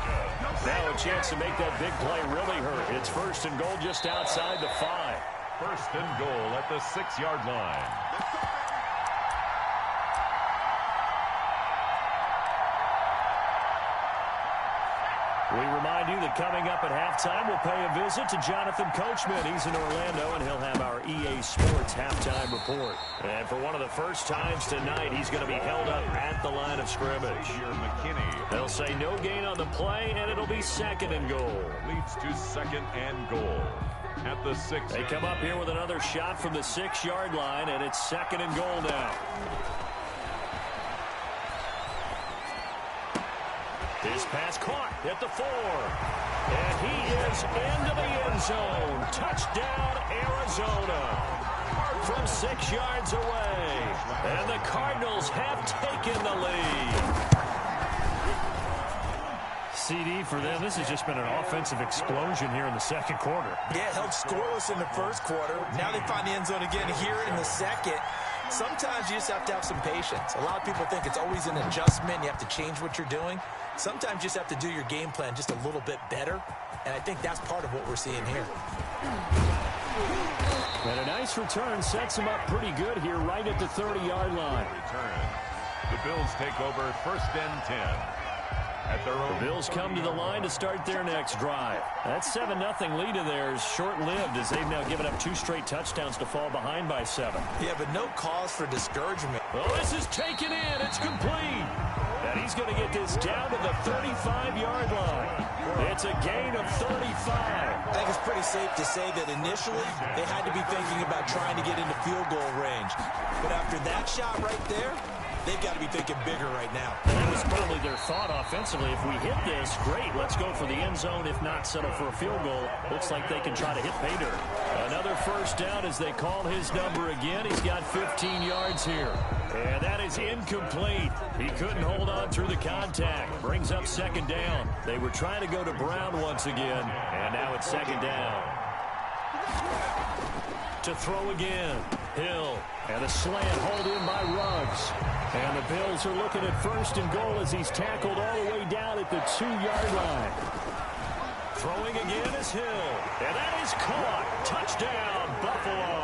Now a chance to make that big play really hurt. It's 1st and goal just outside the 5. 1st and goal at the 6-yard line. We remind you that coming up at halftime, we'll pay a visit to Jonathan Coachman. He's in Orlando, and he'll have our EA Sports halftime report. And for one of the first times tonight, he's going to be held up at the line of scrimmage. They'll say no gain on the play, and it'll be 2nd and goal. Leads to 2nd and goal at the 6. They come up here with another shot from the 6-yard line, and it's 2nd and goal now. His pass caught at the 4. And he is into the end zone. Touchdown, Arizona. From 6 yards away. And the Cardinals have taken the lead. CD for them. This has just been an offensive explosion here in the 2nd quarter. Yeah, held scoreless in the 1st quarter. Now they find the end zone again here in the 2nd. Sometimes you just have to have some patience. A lot of people think it's always an adjustment. You have to change what you're doing. Sometimes you just have to do your game plan just a little bit better, and I think that's part of what we're seeing here. And a nice return sets him up pretty good here right at the 30-yard line. Return. The Bills take over 1st and 10. At their own. The Bills come to the line to start their next drive. That 7-0 lead of theirs short-lived as they've now given up 2 straight touchdowns to fall behind by 7. Yeah, but no cause for discouragement. Well, this is taken in. It's complete. And he's going to get this down to the 35-yard line. It's a gain of 35. I think it's pretty safe to say that initially they had to be thinking about trying to get into field goal range. But after that shot right there, they've got to be thinking bigger right now. And that was probably their thought offensively. If we hit this, great, let's go for the end zone. If not, settle for a field goal. Looks like they can try to hit pay dirt. Another 1st down as they call his number again. He's got 15 yards here. And that is incomplete. He couldn't hold on through the contact. Brings up 2nd down. They were trying to go to Brown once again. And now it's 2nd down. To throw again. Hill. And a slant hauled in by Ruggs. And the Bills are looking at 1st and goal as he's tackled all the way down at the 2-yard line. Throwing again is Hill. And that is caught. Touchdown, Buffalo.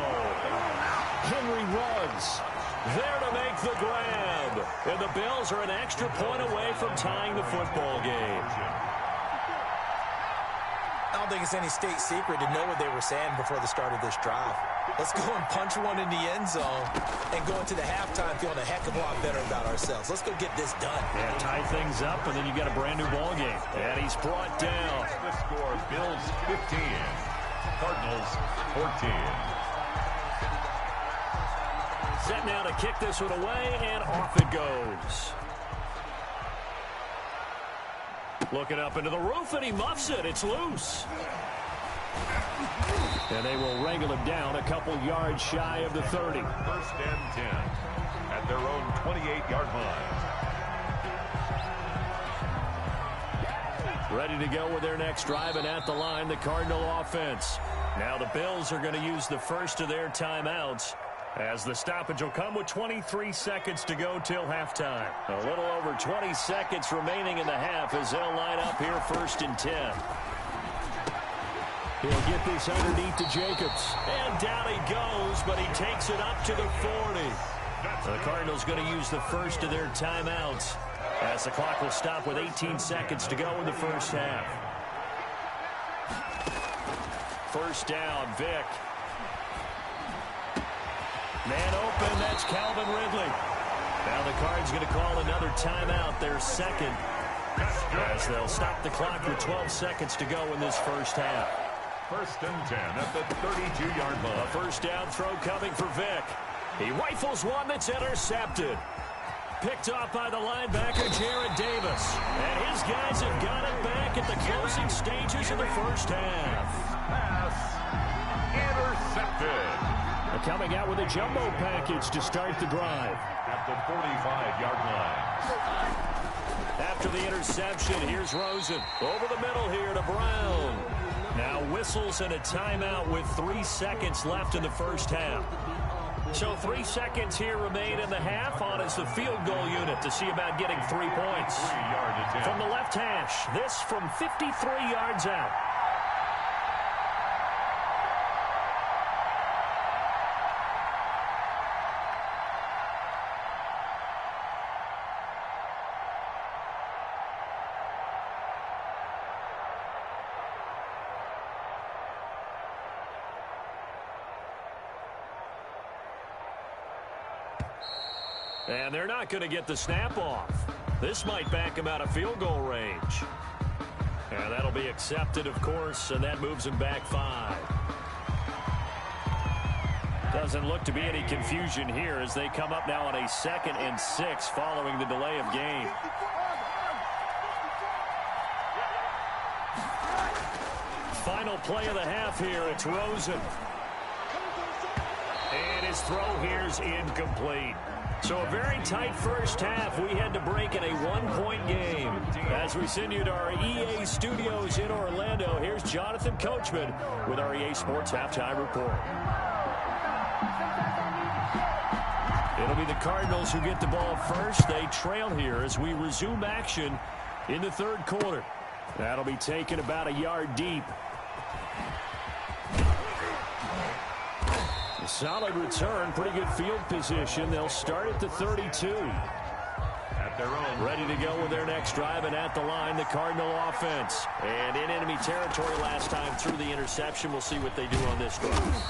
Henry Ruggs there to make the grab. And the Bills are an extra point away from tying the football game. I don't think it's any state secret to know what they were saying before the start of this drive. Let's go and punch one in the end zone and go into the halftime feeling a heck of a lot better about ourselves. Let's go get this done. Yeah, tie things up, and then you got a brand new ball game. And he's brought down. The score, Bills 15, Cardinals 14. Set now to kick this one away, and off it goes. Looking up into the roof, and he muffs it. It's loose. And they will wrangle him down a couple yards shy of the 30. 1st and 10 at their own 28-yard line. Ready to go with their next drive, and at the line, the Cardinal offense. Now the Bills are going to use the first of their timeouts, as the stoppage will come with 23 seconds to go till halftime. A little over 20 seconds remaining in the half as they'll line up here 1st and 10. He'll get this underneath to Jacobs. And down he goes, but he takes it up to the 40. The Cardinals going to use the first of their timeouts, as the clock will stop with 18 seconds to go in the first half. 1st down, Vick. Man open, that's Calvin Ridley. Now the Cards going to call another timeout, their second, as they'll stop the clock with 12 seconds to go in this first half. 1st and 10 at the 32-yard line. A first down throw coming for Vick. He rifles one that's intercepted. Picked off by the linebacker, Jared Davis. And his guys have got it back at the closing stages of the first half. Pass intercepted. Coming out with a jumbo package to start the drive. At the 45-yard line. After the interception, here's Rosen. Over the middle here to Brown. Now whistles and a timeout with 3 seconds left in the first half. So 3 seconds here remain in the half on as the field goal unit to see about getting 3 points. 3-yard attempt. From the left hash, this from 53 yards out. And they're not going to get the snap off. This might back him out of field goal range. And that'll be accepted, of course, and that moves him back 5. Doesn't look to be any confusion here as they come up now on a 2nd and 6 following the delay of game. Final play of the half here. It's Rosen. And his throw here's incomplete. So a very tight first half. We had to break in a 1-point game. As we send you to our EA studios in Orlando, here's Jonathan Coachman with our EA Sports Halftime Report. It'll be the Cardinals who get the ball first. They trail here as we resume action in the 3rd quarter. That'll be taken about a yard deep. Solid return, pretty good field position. They'll start at the 32. At their own. Ready to go with their next drive, and at the line, the Cardinal offense. And in enemy territory last time through the interception. We'll see what they do on this drive.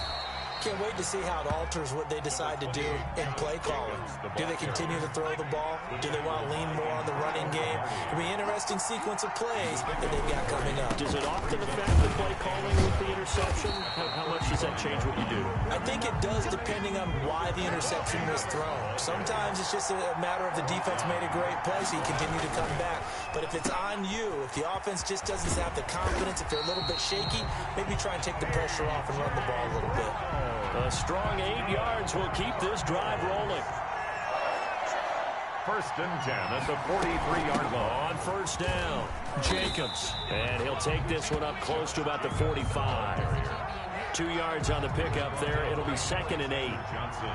Can't wait to see how it alters what they decide to do in play calling. Do they continue to throw the ball? Do they want to lean more on the running game? It'll be an interesting sequence of plays that they've got coming up. Does it often affect the play calling with the interception? How much does that change what you do? I think it does depending on why the interception was thrown. Sometimes it's just a matter of the defense made a great play, so you continue to come back. But if it's on you, if the offense just doesn't have the confidence, if they're a little bit shaky, maybe try and take the pressure off and run the ball a little bit. A strong 8 yards will keep this drive rolling. 1st and 10 at the 43-yard line. On first down, Jacobs. And he'll take this one up close to about the 45. 2 yards on the pickup there. It'll be 2nd and 8. Johnson.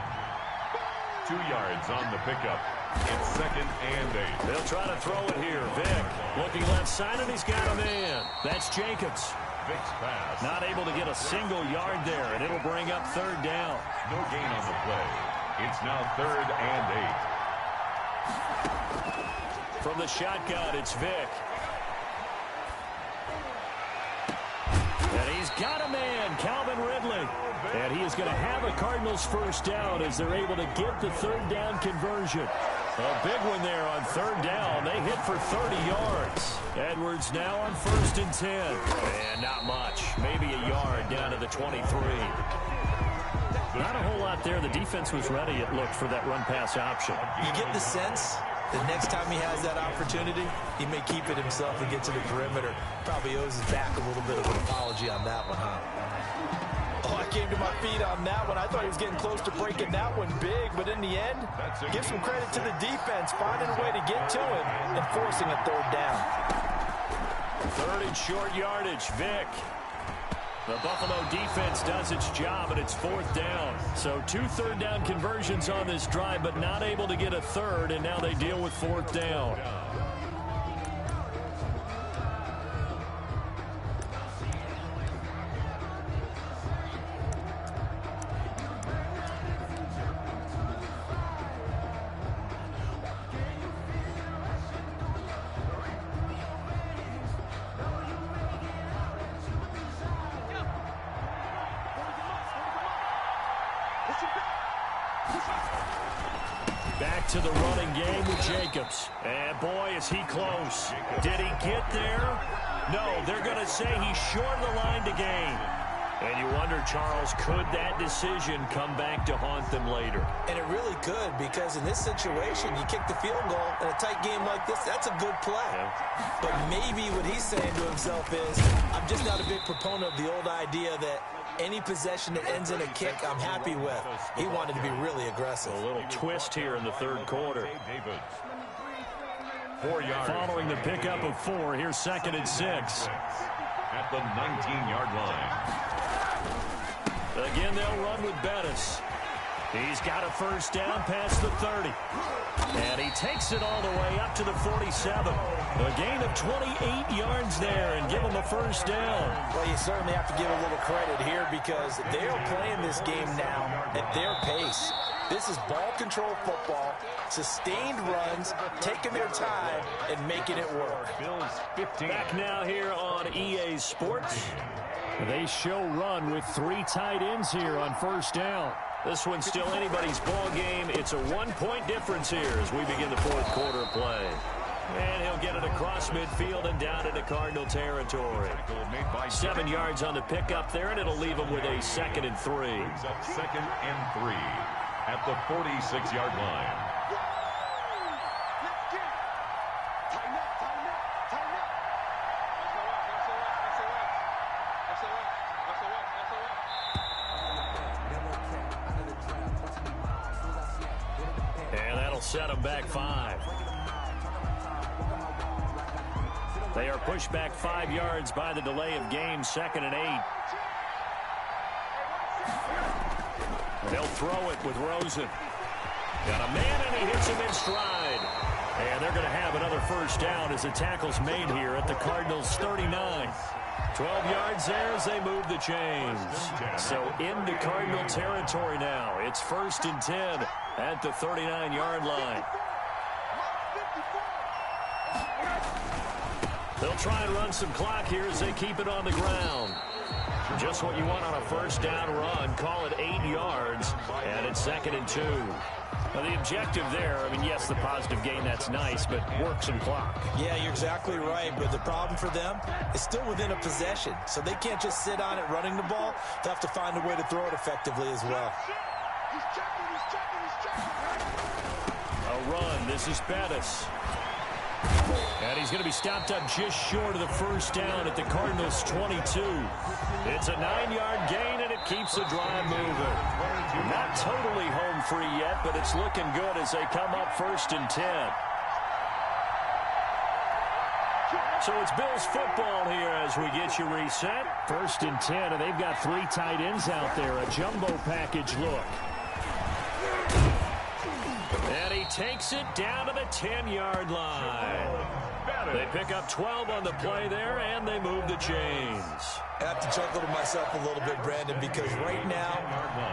2 yards on the pickup. It's 2nd and 8. They'll try to throw it here. Vick looking left side, and he's got a man. That's Jacobs. Vick's pass. Not able to get a single yard there, and it'll bring up 3rd down. No gain on the play. It's now 3rd and 8. From the shotgun, it's Vick. And he's got a man, Calvin Ridley. And he is going to have a Cardinals first down as they're able to get the 3rd down conversion. A big one there on 3rd down. They hit for 30 yards. Edwards now on 1st and 10. And not much. Maybe a yard down to the 23. Not a whole lot there. The defense was ready, it looked, for that run-pass option. You get the sense that next time he has that opportunity, he may keep it himself and get to the perimeter. Probably owes his back a little bit of an apology on that one, huh? Oh, I came to my feet on that one. I thought he was getting close to breaking that one big, but in the end, give some credit to the defense, finding a way to get to him and forcing a 3rd down. 3rd and short yardage, Vick. The Buffalo defense does its job, and it's 4th down. So 2 3rd down conversions on this drive, but not able to get a 3rd, and now they deal with 4th down. Back to the running game with Jacobs. And boy, is he close. Did he get there? No, they're going to say he's short of the line to gain. And you wonder, Charles, could that decision come back to haunt them later? And it really could, because in this situation, you kick the field goal in a tight game like this, that's a good play. Yeah. But maybe what he's saying to himself is, I'm just not a big proponent of the old idea that any possession that ends in a kick, I'm happy with. He wanted to be really aggressive. A little twist here in the third quarter. 4 yards. Following the pickup of 4, here's 2nd and 6. At the 19-yard line. Again, they'll run with Bettis. He's got a first down past the 30. And he takes it all the way up to the 47. A gain of 28 yards there and give him a first down. Well, you certainly have to give a little credit here because they are playing this game now at their pace. This is ball control football, sustained runs, taking their time and making it work. Bills 15. Back now here on EA Sports. They show run with 3 tight ends here on first down. This one's still anybody's ball game. It's a 1-point difference here as we begin the fourth quarter play. And he'll get it across midfield and down into Cardinal territory. 7 yards on the pickup there, and it'll leave him with a 2nd and 3. Brings up 2nd and 3 at the 46-yard line. Set him back 5. They are pushed back 5 yards by the delay of game, 2nd and 8. They'll throw it with Rosen. Got a man, and he hits him in stride. And they're going to have another first down as the tackle's made here at the Cardinals' 39. 12 yards there as they move the chains. So into Cardinal territory now. It's 1st and 10 at the 39-yard line. They'll try and run some clock here as they keep it on the ground. Just what you want on a first down run. Call it 8 yards, and it's 2nd and 2. Now, the objective there, I mean, yes, the positive gain, that's nice, but work some clock. Yeah, you're exactly right, but the problem for them is still within a possession, so they can't just sit on it running the ball. They'll have to find a way to throw it effectively as well. A run. This is Bettis. And he's going to be stopped up just short of the first down at the Cardinals' 22. It's a 9-yard gain, and it keeps the drive moving. Not totally home free yet, but it's looking good as they come up 1st and 10. So it's Bills football here as we get you reset. 1st and 10, and they've got 3 tight ends out there. A jumbo package look. And he takes it down to the 10-yard line. They pick up 12 on the play there, and they move the chains. I have to chuckle to myself a little bit, Brandon, because right now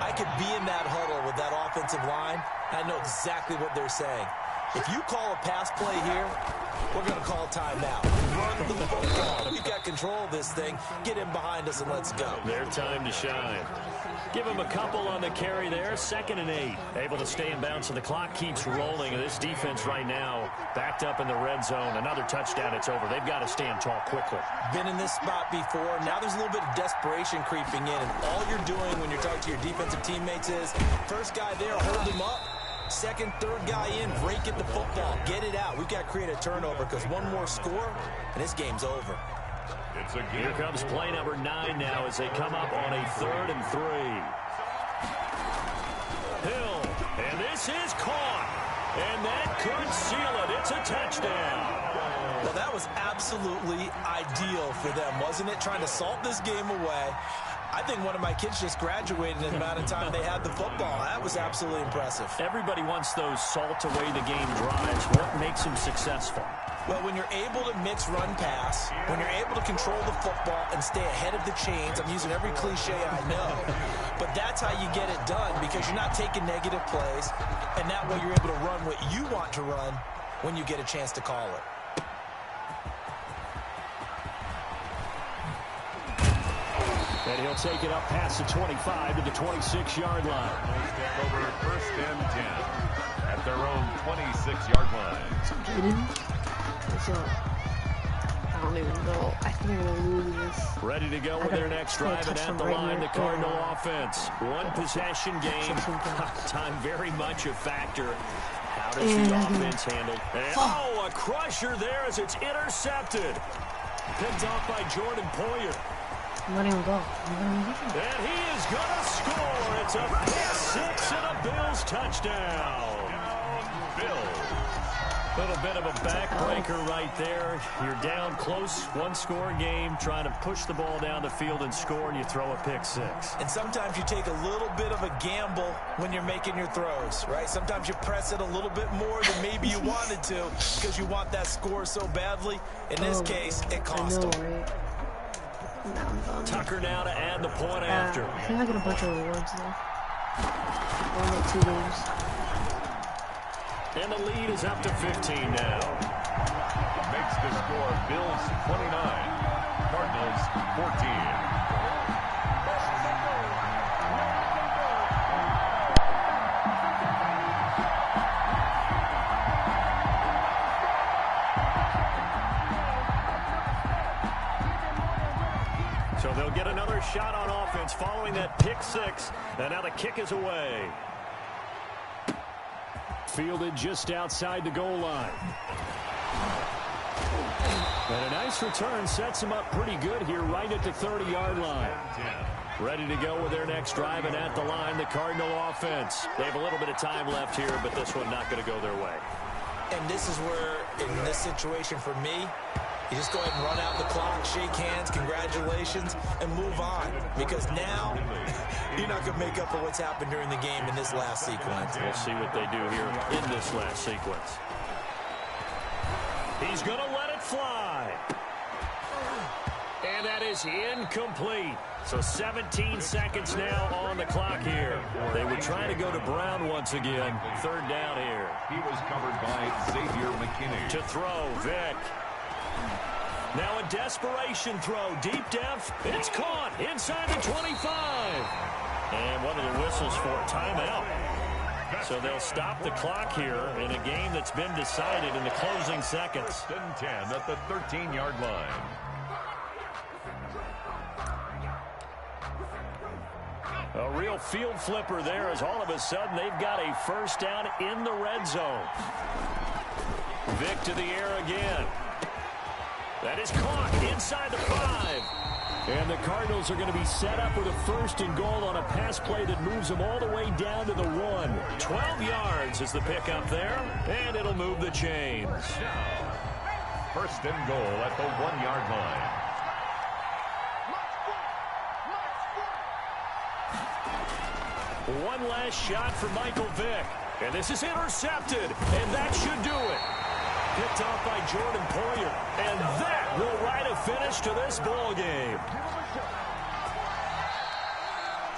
I could be in that huddle with that offensive line. I know exactly what they're saying. If you call a pass play here, we're going to call timeout. Run the football. We've got control of this thing. Get in behind us and let's go. Their time to shine. Give him a couple on the carry there. 2nd and 8. Able to stay in bounds, so the clock keeps rolling. And this defense right now backed up in the red zone. Another touchdown, it's over. They've got to stand tall quickly. Been in this spot before. Now there's a little bit of desperation creeping in. And all you're doing when you're talking to your defensive teammates is first guy there, hold him up. Second, third guy in, break it the football. Get it out. We've got to create a turnover because one more score, and this game's over. Here comes play number 9 now as they come up on a 3rd and 3. Hill, and this is caught. And that could seal it. It's a touchdown. Well, that was absolutely ideal for them, wasn't it? Trying to salt this game away. I think one of my kids just graduated in the amount of time they had the football. That was absolutely impressive. Everybody wants those salt-away-the-game drives. What makes them successful? Well, when you're able to mix run-pass, when you're able to control the football and stay ahead of the chains, I'm using every cliche I know, but that's how you get it done because you're not taking negative plays, and that way you're able to run what you want to run when you get a chance to call it. And he'll take it up past the 25 to the 26-yard line. Over 1st and 10 at at their own 26-yard line. What's up, Jaden? What's up? I don't even know. I think I'm going to lose this. Ready to go with their next drive, and at the line, the Cardinal offense. One possession game. Time very much a factor. How does the offense handle? And, oh, a crusher there as it's intercepted. Picked off by Jordan Poyer. I'm letting him go. And he is going to score. It's a pick-6 and a Bills touchdown. Bills. A little bit of a backbreaker right there. You're down close, one-score game, trying to push the ball down the field and score, and you throw a pick-6. And sometimes you take a little bit of a gamble when you're making your throws, right? Sometimes you press it a little bit more than maybe you wanted to because you want that score so badly. In this case, it cost them. Right? Tucker now to add the point after. I think I get a bunch of rewards though. Only 2 games. And the lead is up to 15 now. Makes the score Bills 29, Cardinals 14. So they'll get another shot on offense following that pick-6, and now the kick is away. Fielded just outside the goal line. And a nice return sets him up pretty good here right at the 30-yard line. Ready to go with their next drive, and at the line, the Cardinal offense. They have a little bit of time left here, but this one not going to go their way. And this is where, in this situation for me, you just go ahead and run out the clock, shake hands, congratulations, and move on. Because now, you're not going to make up for what's happened during the game in this last sequence. We'll see what they do here in this last sequence. He's going to let it fly. And that is incomplete. So 17 seconds now on the clock here. They were trying to go to Brown once again. Third down here. He was covered by Xavier McKinney. To throw, Vick. Now a desperation throw, deep depth. It's caught inside the 25. And one of the whistles for a timeout. So they'll stop the clock here in a game that's been decided in the closing seconds. 10 at the 13-yard line. A real field flipper there as all of a sudden they've got a first down in the red zone. Vick to the air again. That is caught inside the 5. And the Cardinals are going to be set up with a first and goal on a pass play that moves them all the way down to the 1. 12 yards is the pickup there, and it'll move the chains. First and goal at the 1-yard line. One last shot for Michael Vick. And this is intercepted, and that should do it. Picked off by Jordan Poyer, and that will write a finish to this ball game.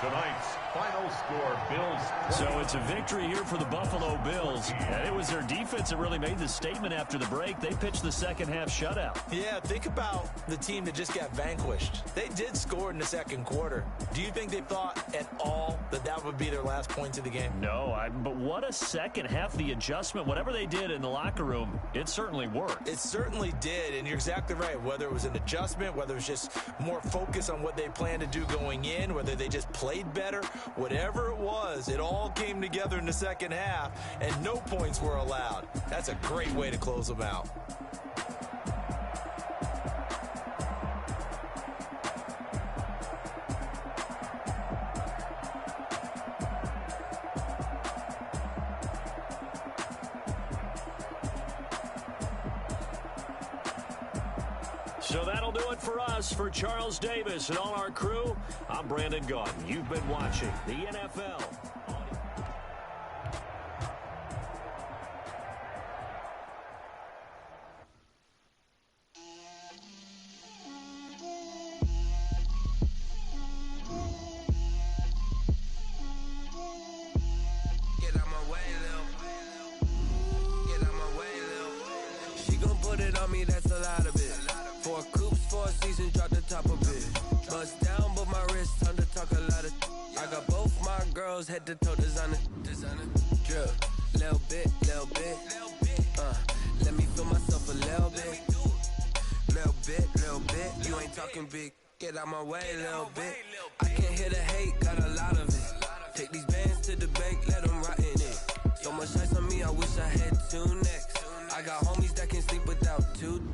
Tonight's final score, Bills. So it's a victory here for the Buffalo Bills. And it was their defense that really made the statement after the break. They pitched the second half shutout. Yeah, think about the team that just got vanquished. They did score in the second quarter. Do you think they thought at all that that would be their last points of the game? No, but what a second half. The adjustment, whatever they did in the locker room, it certainly worked. It certainly did, and you're exactly right. Whether it was an adjustment, whether it was just more focus on what they planned to do going in, whether they just played better, whatever it was, it all came together in the second half, and no points were allowed. That's a great way to close them out. So that'll do it for us. For Charles Davis and all our crew, I'm Brandon Gaudin. You've been watching the NFL. Get out my way, Lil. Get out my way, Lil. She gon' put it on me, that's a lot of it. 4 coops, 4 seasons, drop the top of it. Bust down, but my wrist, time to talk a lot of. I got both my girls, head to toe designer. Drip, Little bit. Let me feel myself a little bit. Little bit. You ain't talking big. Get out my way a little bit. I can't hear the hate, got a lot of it. Take these bands to the bank, let them rot in it. So much ice on me, I wish I had two necks. I got homies that can sleep without two.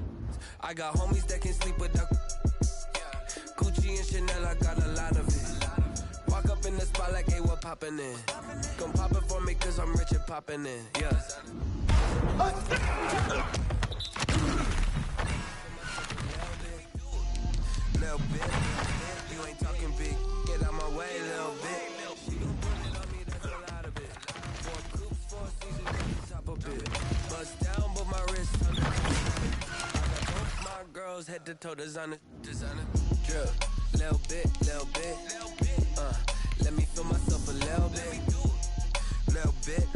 I got homies that can sleep without Gucci and Chanel, I got a lot of it. Walk up in the spot like, hey, what poppin' in? Come pop it for me, cause I'm rich and poppin' in, yeah. Little bit, you ain't talking big. Get out my way, little bit. She gon' put it on me, that's a lot of it. 4 coops, 4 seasons, at the top of it. Bust down, but my wrist under. I got both my girls head to toe, designer. Drip, little bit. Let me feel myself a little bit.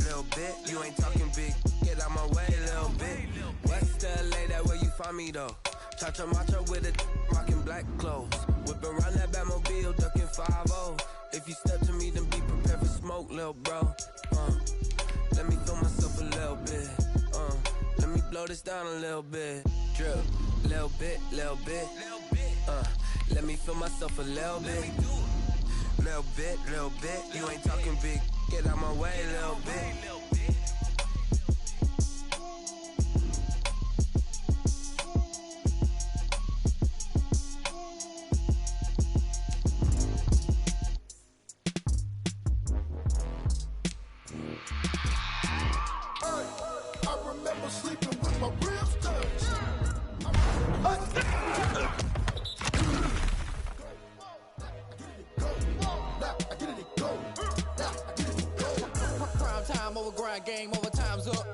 Little bit. You ain't talking big. Get out my way, little bit. West LA, that where you find me though. Cha-cha matcha with a rockin' black clothes. Whip around that Batmobile, ducking 5-0. If you step to me, then be prepared for smoke, lil' bro. Let me feel myself a little bit. Let me blow this down a little bit. Drip, little bit. Let me feel myself a little bit. Little bit. You ain't talking big. Get out my way, little bit. Game over, time's up.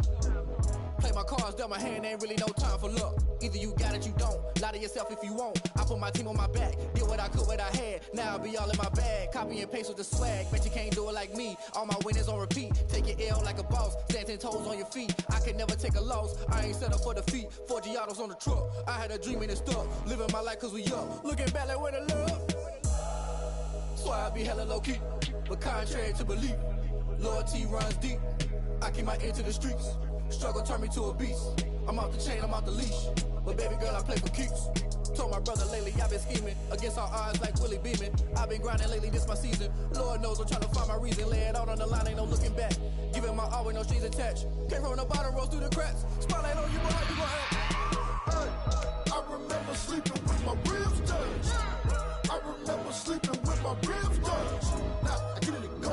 Play my cards, dealt my hand, ain't really no time for luck. Either you got it, you don't. Lie to yourself if you won't. I put my team on my back, did what I could, what I had. Now I'll be all in my bag. Copy and paste with the swag. Bet you can't do it like me. All my winners on repeat. Take your L like a boss. Stand 10 toes on your feet. I can never take a loss. I ain't set up for defeat. 4 Giottos on the truck. I had a dream and it stuck. Living my life cause we up. Looking back like where the love. So I be hella low key. But contrary to belief, loyalty runs deep. I keep my ear to the streets. Struggle turned me to a beast. I'm off the chain, I'm off the leash. But baby girl, I play for keeps. Told my brother lately, I've been scheming. Against all odds like Willie Beeman. I've been grinding lately, this my season. Lord knows I'm trying to find my reason. Lay it out on the line, ain't no looking back. Giving my all with no strings attached. Came from the bottom, rose through the cracks. Spotlight on you, boy, how you gon' act? Hey, I remember sleeping with my ribs touched. I remember sleeping with my ribs touched. Now I get it and go.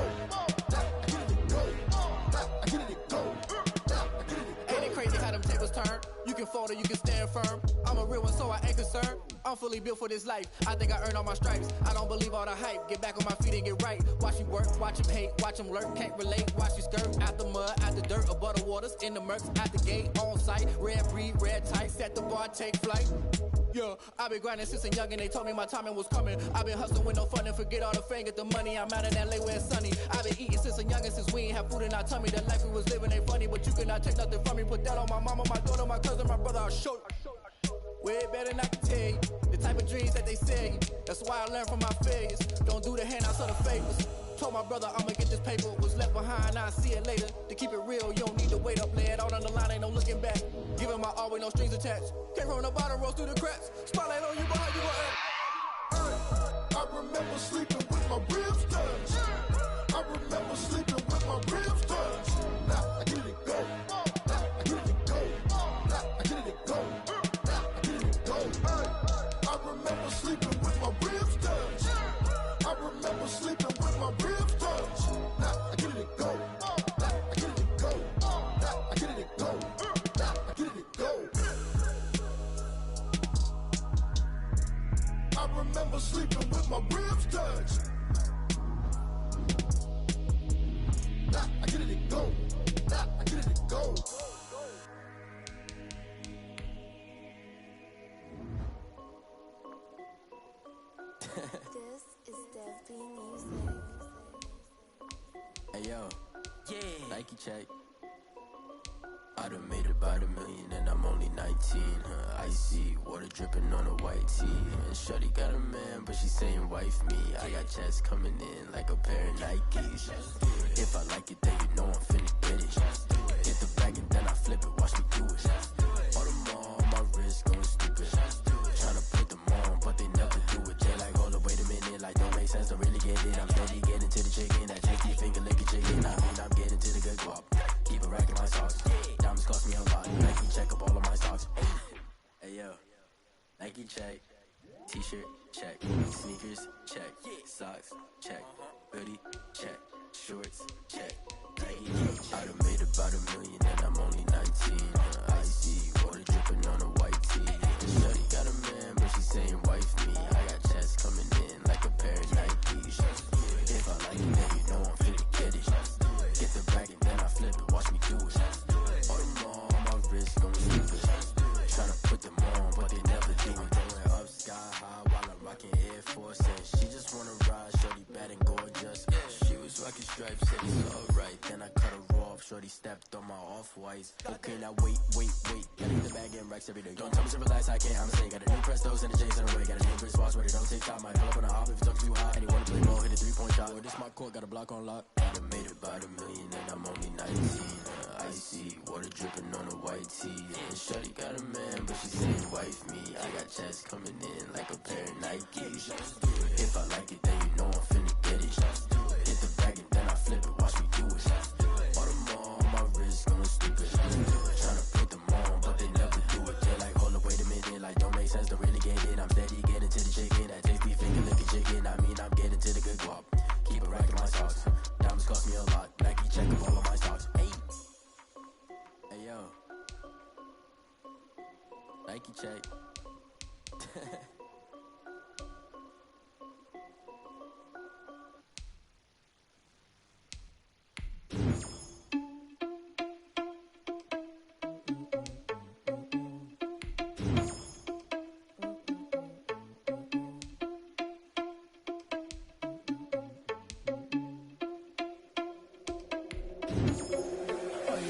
Crazy how them tables turn. You can fold or you can stand firm. I'm a real one, so I ain't concerned. I'm fully built for this life. I think I earned all my stripes. I don't believe all the hype. Get back on my feet and get right. Watch you work, watch him hate, watch him lurk. Can't relate, watch you skirt. Out the mud, out the dirt, above the waters, in the murks, out the gate, on site. Red breed, red tight, set the bar, take flight. Yeah, I've been grinding since a youngin'. They told me my timing was coming. I've been hustling with no fun and forget all the fame, get the money. I'm out in LA where it's sunny. I've been eating since a youngin', since we ain't have food in our tummy. The life we was living ain't funny, but you cannot take nothing from me. Put that on my mama, my daughter, my cousin, my brother, I'll show you. Way better than I can tell you. The type of dreams that they sell you. That's why I learned from my failures. Don't do the handouts or the favors. Told my brother I'ma get this paper. Was left behind, I'll see it later. To keep it real, you don't need to wait up. Lay it out on the line, ain't no looking back. Giving my all with no strings attached. Came from the bottom, rose through the cracks. Spotlight on you, but how you gon' act? I remember sleeping with my ribs touched. I remember sleeping with my ribs touched. Now I get it and go. Now I get it and go. Now I get it and go. Now I get it and go. I remember sleeping with my ribs touched. I remember sleeping with my ribs touched. Now I get it and go. Now I get it and go. Now I get it and go. Now I get it and go. I remember sleeping with my ribs touched. Now I get it and go. Now I get it and go. This is Dev B Music. Hey yo, yeah. Nike check. I done made about $1 million and I'm only 19. Icy water dripping on a white tee. And shorty got a man, but she saying wife me. I got checks coming in like a pair of Nikes. If I like it, then you know I'm finna get it. flip it, watch me do it. All them on my wrist going stupid. Tryna put them on, but they never do it. They like, hold up, wait a minute, like don't make sense, don't really get it. I'm steady getting to the chicken, that tasty finger licking chicken. I mean, I'm getting to the good guap. Keep a rack in my socks. Diamonds cost me a lot. Nike check up all of my stocks. Hey yo, Nike check. T-shirt check. Sneakers check. Socks check. Hoodie check. Shorts check. Nike. I done made about $1 million and I'm only 19. Icy water dripping on a white tee. Shorty got a man, but she saying wife me. I got chest coming in like a pair of Nikes. If I like it, then you know I'm finna get it. Get the bag and then I flip it. Watch me do it. All them on my wrist going stupid. Tryna put them on, but they never do it. Going up sky high while I'm rocking Air Force. And she just wanna ride, shorty bad and gorgeous. She was rocking stripes, said it's alright. Then I cut her off, shorty stepped on my off-whites. Okay, now wait. Gotta get the bag and racks every day. Don't tell me to relax, I can't, I'm saying. Got a new Prestos and a J's in the way. Got a new wristwatch where they don't take time. Might pull up on a hop if it's too hot. And he wanna play ball, hit a 3-point shot. Well, this my court, got a block on lock. I done made about $1 million and I'm only 19. Icy, water dripping on a white tee. And shorty got a man, but she saying wife me. I got chest coming in like a pair of Nikes. If I like it, then you know I'm finna get it. Hit the bag and then I flip it, watch me do it. All them on my wrist going stupid. Tryna put them on, but they never do it. They're like, hold up, wait a minute, like don't make sense, don't really get it. I'm steady getting to the chicken, that tasty finger licking chicken. I mean, I'm getting to the good guap. Keep a rack in my socks. Diamonds cost me a lot. Nike check up all of my stocks. Hey yo, Nike check.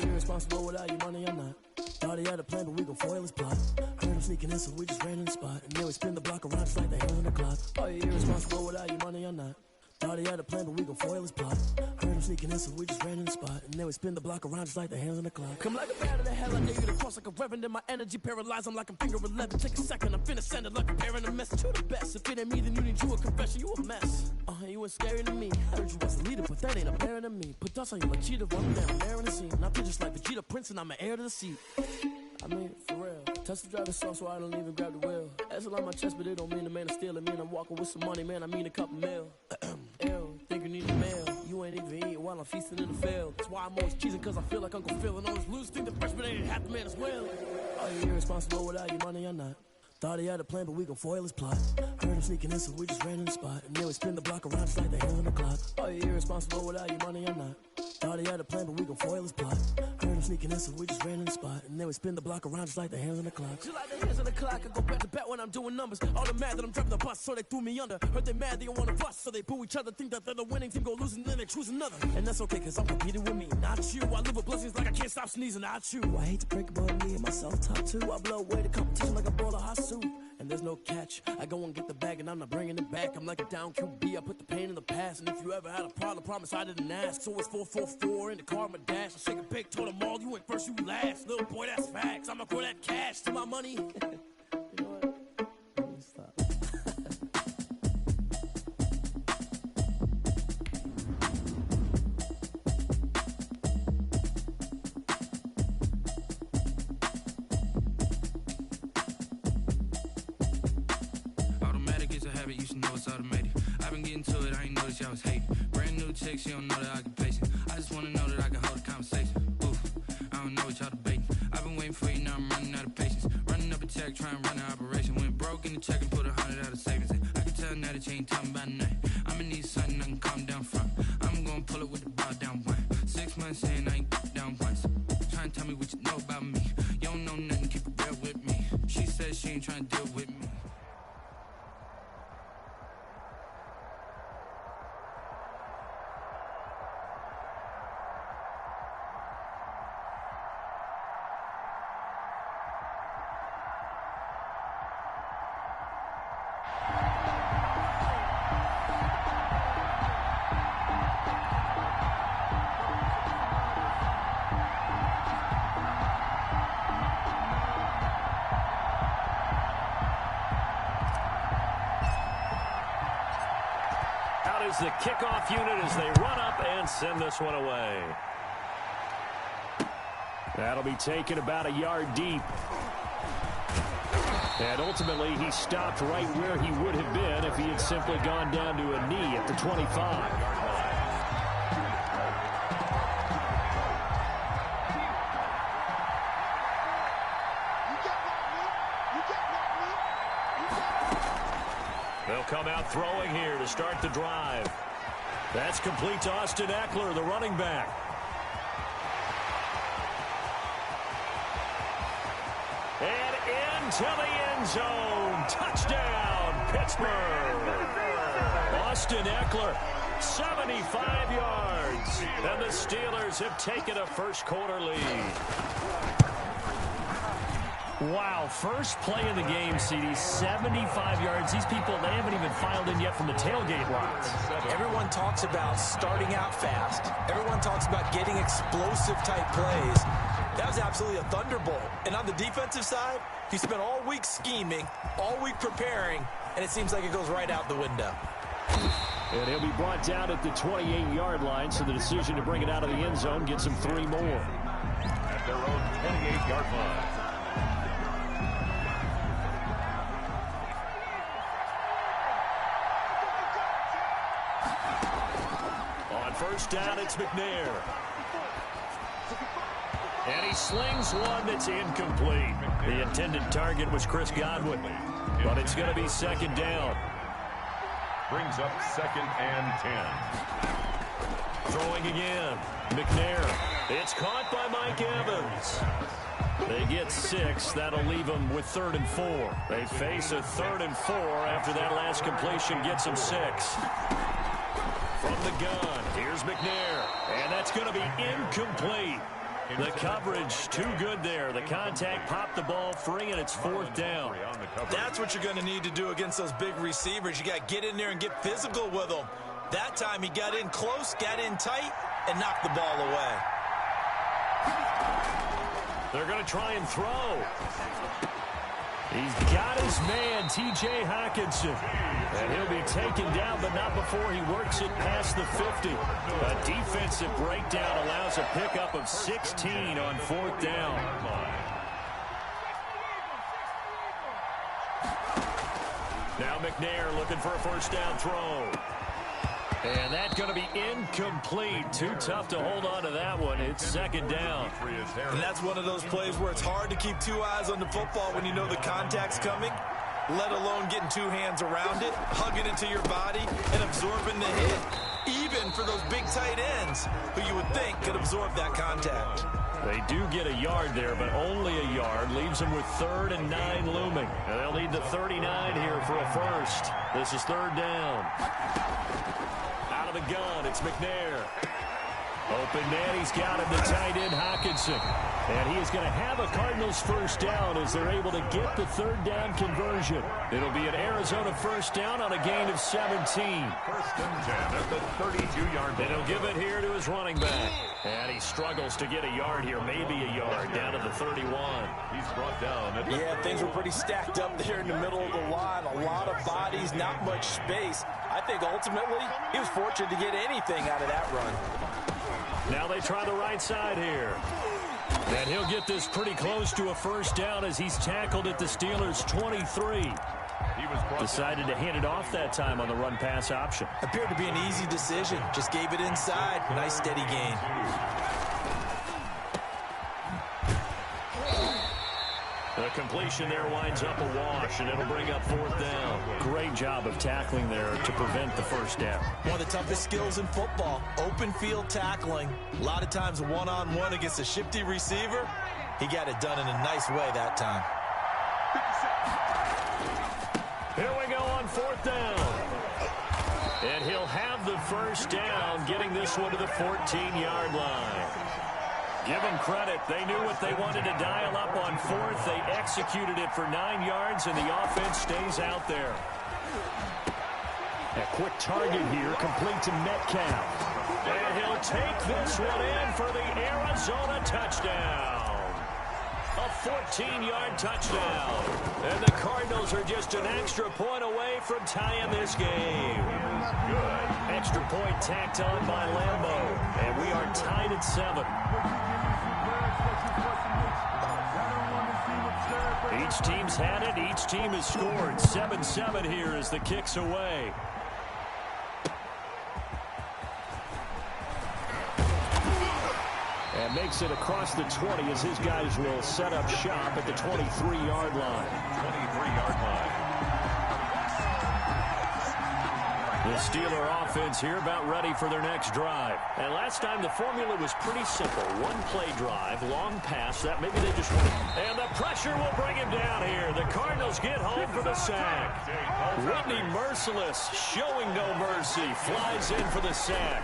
Irresponsible without your money, I'm not. Thought he had a plan, but we gon' foil his plot. Heard him sneaking in, so we just ran in the spot. And then we spin the block around just like the hand on the clock. Are you irresponsible without your money, I'm not. Thought he had a plan, but we gon' foil his plot. Heard him sneaking in, so we just ran in the spot. And then we spin the block around just like the hands on the clock. Come like a bat of the hell, I dare you to cross like a reverend. In my energy paralyzed, I'm like I'm finger 11. Take a second, I'm finna send it like a parent a message to the best. If it ain't me, then you need you a confession, you a mess. You ain't scary to me. I heard you was a leader, but that ain't apparent to me. Put dust on you like cheetah, run down there in the scene. I feel just like Vegeta Prince, and I'm an heir to the seat. I mean, for real. Touch the driver's soft, so I don't even grab the wheel. That's on my chest, but it don't mean the man is stealing. Man, I'm walking with some money, man. I mean a couple mil. Ew, think you need a mail. You ain't even eating while I'm feasting in the field. That's why I'm always cheesing, cause I feel like Uncle Phil. And all those losers think the freshman ain't half the man as well. Are you irresponsible without your money or not? Thought he had a plan, but we gon' foil his plot. Heard him sneaking in, so we just ran in the spot. And then we spin the block around just like the hands on the clock. Are you irresponsible without your money or not? Thought he had a plan, but we gon' foil his plot. Heard him sneaking in, so we just ran in the spot. And then we spin the block around just like the hands on the clock. Just like the hands on the clock, I go back to back when I'm doing numbers. All the mad that I'm driving the bus, so they threw me under. Heard they mad, they don't wanna bust, so they boo each other. Think that they're the winning team, go losing, then they choose another. And that's okay, cause I'm competing with me, not you. I live with blessings like I can't stop sneezing, not you. I hate to break it, but me and myself top two. I blow away the competition like I bought a hot suit. And there's no catch. I go and get the bag and I'm not bringing it back. I'm like a down QB, I put the pain in the past. And if you ever had a problem, promise I didn't ask. So it's 444 in the car, my dash. I shake a big, told them all, you ain't first, you last. Little boy, that's facts. I'ma grow that cash to my money. You know what? Let me stop. You should know it's automated. I've been getting to it, I ain't noticed y'all was hating. Brand new chick, she don't know that I can pace it. I just wanna know that I can hold a conversation. Oof, I don't know what y'all debating. I've been waiting for you, now I'm running out of patience. Running up a check, trying to run an operation. Went broke in the check and put 100 out of savings in. I can tell now that you ain't talking about nothing. I'ma need something I can calm down from. I'm gonna pull it with the ball down one. 6 months in, I ain't down once. Trying to tell me what you know about me. You don't know nothing, keep it real with me. She says she ain't trying to deal with me. is the kickoff unit as they run up and send this one away. That'll be taken about a yard deep. And ultimately, he stopped right where he would have been if he had simply gone down to a knee at the 25. They'll come out throwing here to start the drive. That's complete to Austin Eckler, the running back. And into the end zone. Touchdown, Pittsburgh. Austin Eckler, 75 yards. And the Steelers have taken a first-quarter lead. Wow, first play of the game, CD, 75 yards. These people, they haven't even filed in yet from the tailgate lines. Everyone talks about starting out fast. Everyone talks about getting explosive-type plays. That was absolutely a thunderbolt. And on the defensive side, he spent all week scheming, all week preparing, and it seems like it goes right out the window. And he'll be brought down at the 28-yard line, so the decision to bring it out of the end zone gets him 3 more. At their own 28-yard line. On first down, it's McNair. And he slings one that's incomplete. The intended target was Chris Godwin, but it's going to be second down. Brings up 2nd and 10. Throwing again. McNair. It's caught by Mike Evans. They get 6. That'll leave them with 3rd and 4. They face a 3rd and 4 after that last completion gets them 6. From the gun, here's McNair. And that's going to be incomplete. The coverage too good there. The contact popped the ball free, and it's 4th down. That's what you're going to need to do against those big receivers. You got to get in there and get physical with them. That time he got in close, got in tight, and knocked the ball away. They're going to try and throw. He's got his man, T.J. Hockenson. And he'll be taken down, but not before he works it past the 50. A defensive breakdown allows a pickup of 16 on 4th down. Now McNair looking for a first down throw. And that's going to be incomplete. Too tough to hold on to that one. It's second down. And that's one of those plays where it's hard to keep 2 eyes on the football when you know the contact's coming, let alone getting 2 hands around it, hugging it to your body, and absorbing the hit, even for those big tight ends who you would think could absorb that contact. They do get a yard there, but only a yard. Leaves them with 3rd and 9 looming. And they'll need the 39 here for a first. This is 3rd down. Out of the gun, it's McNair. Open man, he's got him, the tight end, Hockenson. And he is going to have a Cardinals first down as they're able to get the 3rd down conversion. It'll be an Arizona first down on a gain of 17. 1st and 10 at the 32-yard line. And he'll give it here to his running back. And he struggles to get a yard here, maybe a yard, down to the 31. He's brought down. Yeah, things were pretty stacked up there in the middle of the line. A lot of bodies, not much space. I think ultimately he was fortunate to get anything out of that run. Now they try the right side here. And he'll get this pretty close to a first down as he's tackled at the Steelers' 23. He decided to hand it off that time on the run-pass option. Appeared to be an easy decision. Just gave it inside. Nice steady gain. The completion there winds up a wash, and it'll bring up 4th down. Great job of tackling there to prevent the first down. One of the toughest skills in football, open field tackling. A lot of times one-on-one against a shifty receiver. He got it done in a nice way that time. Here we go on 4th down. And he'll have the first down, getting this one to the 14-yard line. Give them credit. They knew what they wanted to dial up on 4th. They executed it for 9 yards, and the offense stays out there. A quick target here, complete to Metcalf. And he'll take this one in for the Arizona touchdown. A 14-yard touchdown. And the Cardinals are just an extra point away from tying this game. Good. extra point tacked on by Lambeau. And we are tied at 7. Each team's had it. Each team has scored. 7-7 here as the kick's away. And makes it across the 20 as his guys will set up shop at the 23-yard line. 23-yard line. The Steeler offense here about ready for their next drive. And last time the formula was pretty simple. One play drive, long pass. That maybe they just want. And the pressure will bring him down here. The Cardinals get home for the sack. Whitney Merciless showing no mercy. Flies in for the sack.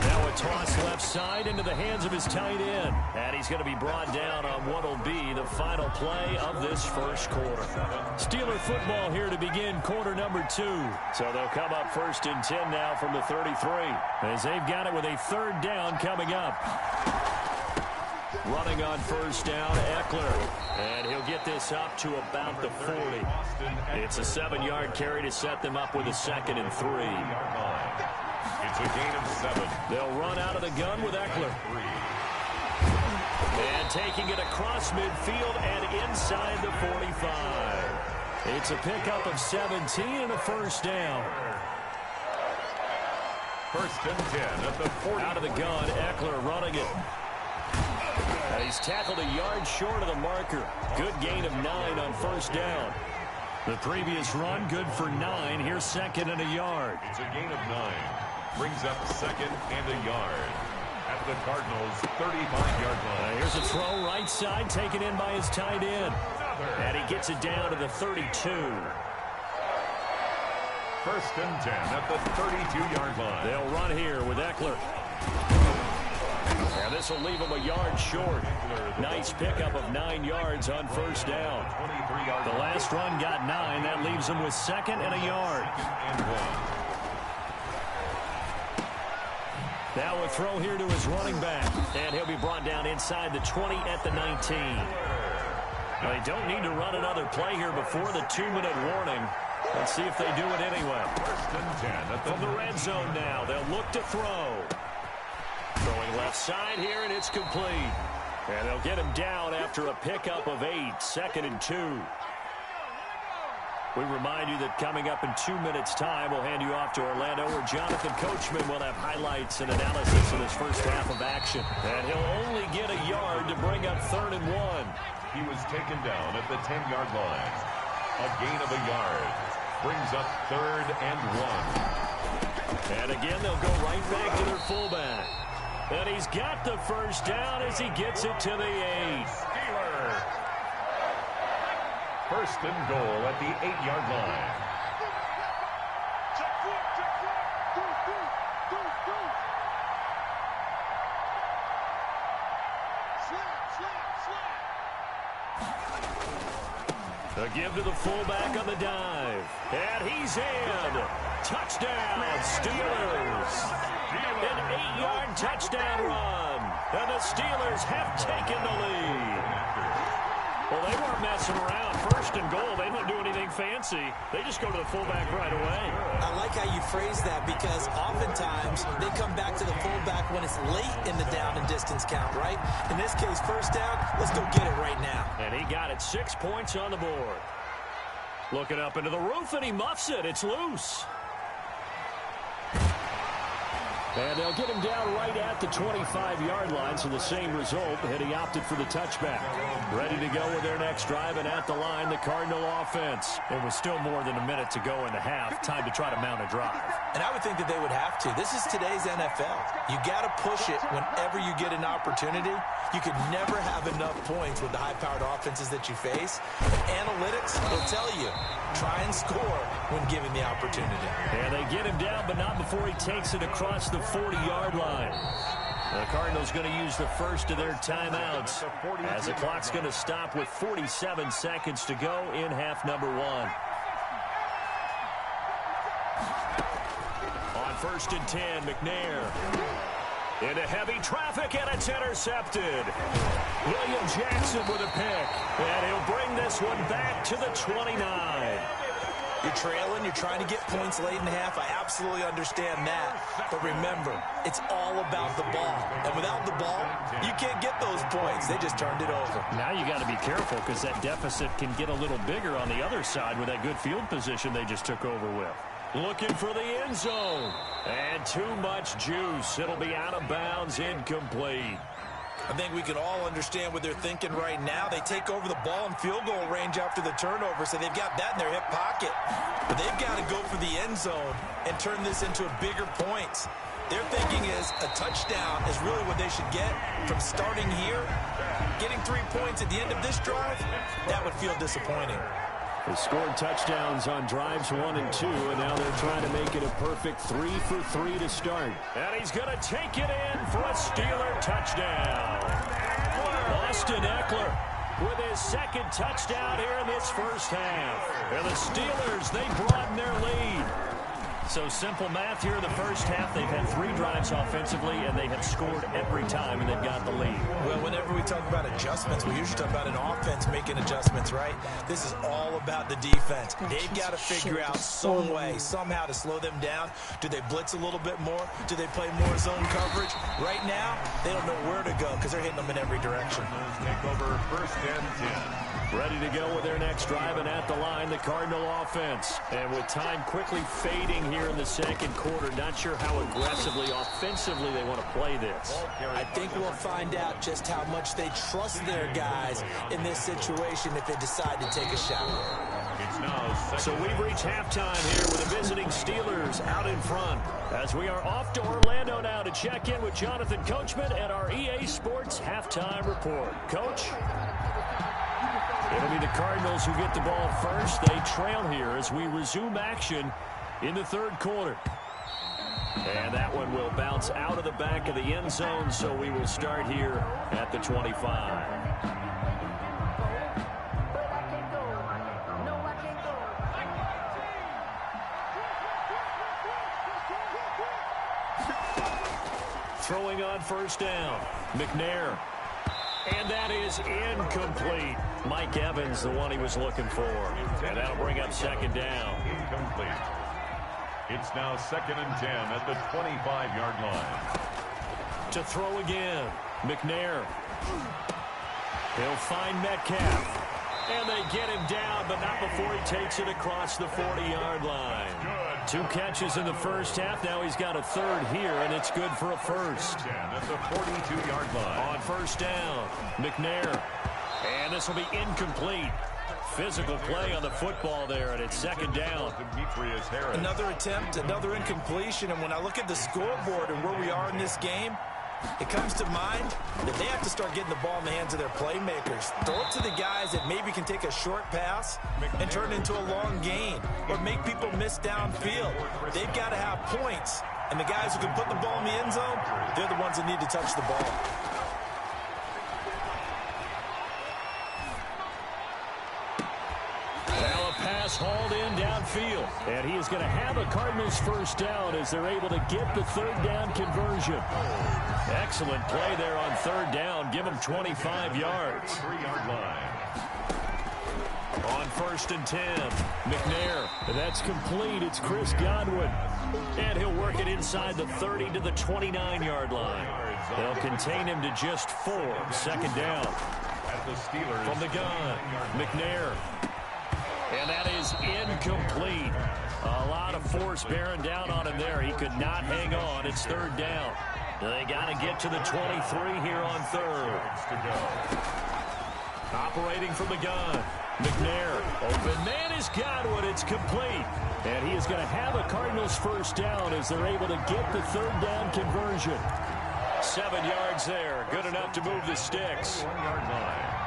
Now a toss left side into the hands of his tight end. And he's going to be brought down on what will be the final play of this first quarter. Steeler football here to begin quarter number 2. So they'll come up 1st and 10 now from the 33. As they've got it with a 3rd down coming up. Running on 1st down, Eckler. And he'll get this up to about the 40. It's a 7-yard carry to set them up with a 2nd and 3. It's a gain of 7. They'll run out of the gun with Eckler. And taking it across midfield and inside the 45. It's a pickup of 17 and a 1st down. 1st and 10 at the 40. Out of the gun, Eckler running it. And he's tackled a yard short of the marker. Good gain of 9 on 1st down. The previous run, good for 9. Here's 2nd and a yard. It's a gain of 9. Brings up 2nd and a yard at the Cardinals' 35-yard line. Here's a throw right side taken in by his tight end. And he gets it down to the 32. 1st and 10 at the 32-yard line. They'll run here with Eckler. And this will leave him a yard short. Nice pickup of 9 yards on 1st down. The last run got 9. That leaves him with 2nd and a yard. Now a throw here to his running back. And he'll be brought down inside the 20 at the 19. They don't need to run another play here before the 2-minute warning. Let's see if they do it anyway. 1st and 10 at the from the red zone now. They'll look to throw. Throwing left side here, and it's complete. And they'll get him down after a pickup of 8. 2nd and 2. We remind you that coming up in 2 minutes' time, we'll hand you off to Orlando, where Jonathan Coachman will have highlights and analysis of his first half of action. And he'll only get a yard to bring up 3rd and 1. He was taken down at the 10-yard line. A gain of a yard. Brings up 3rd and 1. And again, they'll go right back to their fullback. And he's got the 1st down as he gets it to the 8. Steeler. 1st and goal at the 8-yard line. A give to the fullback on the dive. And he's in. Touchdown, Steelers. An 8-yard touchdown run. And the Steelers have taken the lead. Well, they weren't messing around. 1st and goal. They don't do anything fancy. They just go to the fullback right away. I like how you phrase that, because oftentimes they come back to the fullback when it's late in the down and distance count, right? In this case, 1st down, let's go get it right now. And he got it. 6 points on the board. Looking up into the roof, and he muffs it. It's loose. And they'll get him down right at the 25-yard line, so the same result, and he opted for the touchback. Ready to go with their next drive, and at the line, the Cardinal offense. It was still more than a minute to go in the half. Time to try to mount a drive. And I would think that they would have to. This is today's NFL. You got to push it whenever you get an opportunity. You could never have enough points with the high-powered offenses that you face. But analytics will tell you, try and score when given the opportunity. And they get him down, but not before he takes it across the 40-yard line. The Cardinals going to use the first of their timeouts as the clock's going to stop with 47 seconds to go in half number 1. On 1st and 10, McNair. Into heavy traffic, and it's intercepted. William Jackson with a pick. And he'll bring this one back to the 29. You're you're trailing, you're trying to get points late in the half. I absolutely understand that. But remember, it's all about the ball. And without the ball, you can't get those points. They just turned it over. Now you got to be careful because that deficit can get a little bigger on the other side with that good field position they just took over with. Looking for the end zone. And too much juice. It'll be out of bounds, incomplete. I think we can all understand what they're thinking right now. They take over the ball in field goal range after the turnover, so they've got that in their hip pocket. But they've got to go for the end zone and turn this into bigger points. Their thinking is a touchdown is really what they should get from starting here. Getting 3 points at the end of this drive, that would feel disappointing. They scored touchdowns on drives 1 and 2, and now they're trying to make it a perfect 3 for 3 to start. And he's going to take it in for a Steeler touchdown. Austin Eckler with his second touchdown here in this first half. And the Steelers, they broaden their lead. So simple math here in the first half. They've had 3 drives offensively, and they have scored every time, and they've got the lead. Well, whenever we talk about adjustments, we usually talk about an offense making adjustments, right? This is all about the defense. They've got to figure out some way, somehow to slow them down. Do they blitz a little bit more? Do they play more zone coverage? Right now, they don't know where to go because they're hitting them in every direction. Take over first and 10. Ready to go with their next drive, and at the line, the Cardinal offense. And with time quickly fading here in the second quarter, not sure how aggressively, offensively they want to play this. I think we'll find out just how much they trust their guys in this situation if they decide to take a shot. So we've reached halftime here with the visiting Steelers out in front. As we are off to Orlando now to check in with Jonathan Coachman at our EA Sports Halftime Report. Coach? It'll be the Cardinals who get the ball first. They trail here as we resume action in the third quarter. And that one will bounce out of the back of the end zone, so we will start here at the 25. Throwing on first down, McNair. And that is incomplete. Mike Evans, the one he was looking for. And that'll bring up second down. Incomplete. It's now second and 10 at the 25-yard line. To throw again, McNair. He'll find Metcalf. And they get him down, but not before he takes it across the 40-yard line. 2 catches in the first half. Now he's got a third here, and it's good for a first. At the 42-yard line. On first down, McNair. And this will be incomplete. Physical play on the football there, and it's second down. Another attempt, another incompletion, and when I look at the scoreboard and where we are in this game, it comes to mind that they have to start getting the ball in the hands of their playmakers. Throw it to the guys that maybe can take a short pass and turn it into a long gain or make people miss downfield. They've got to have points, and the guys who can put the ball in the end zone, they're the ones that need to touch the ball. Pass hauled in downfield. And he is going to have a Cardinals first down as they're able to get the third down conversion. Excellent play there on third down. Give him 25 yards. 3-yard line. On first and 10, McNair. That's complete. It's Chris Godwin. And he'll work it inside the 30 to the 29-yard line. They'll contain him to just 4. Second down. At the Steelers. From the gun, McNair. And that is incomplete. A lot of force bearing down on him there. He could not hang on. It's third down. They got to get to the 23 here on third. Operating from the gun. McNair. Open man is Godwin. It's complete. And he is going to have a Cardinals first down as they're able to get the third down conversion. 7 yards there. Good enough to move the sticks. 1-yard line.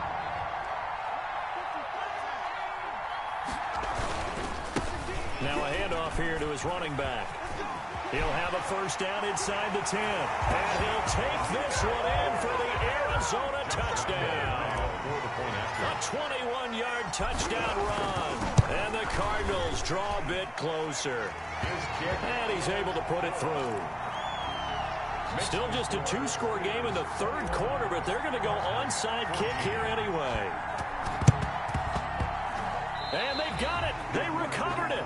Now a handoff here to his running back. He'll have a first down inside the 10. And he'll take this one in for the Arizona touchdown. A 21-yard touchdown run. And the Cardinals draw a bit closer. And he's able to put it through. Still just a 2-score game in the third quarter, but they're going to go onside kick here anyway. And they've got it. They recovered it.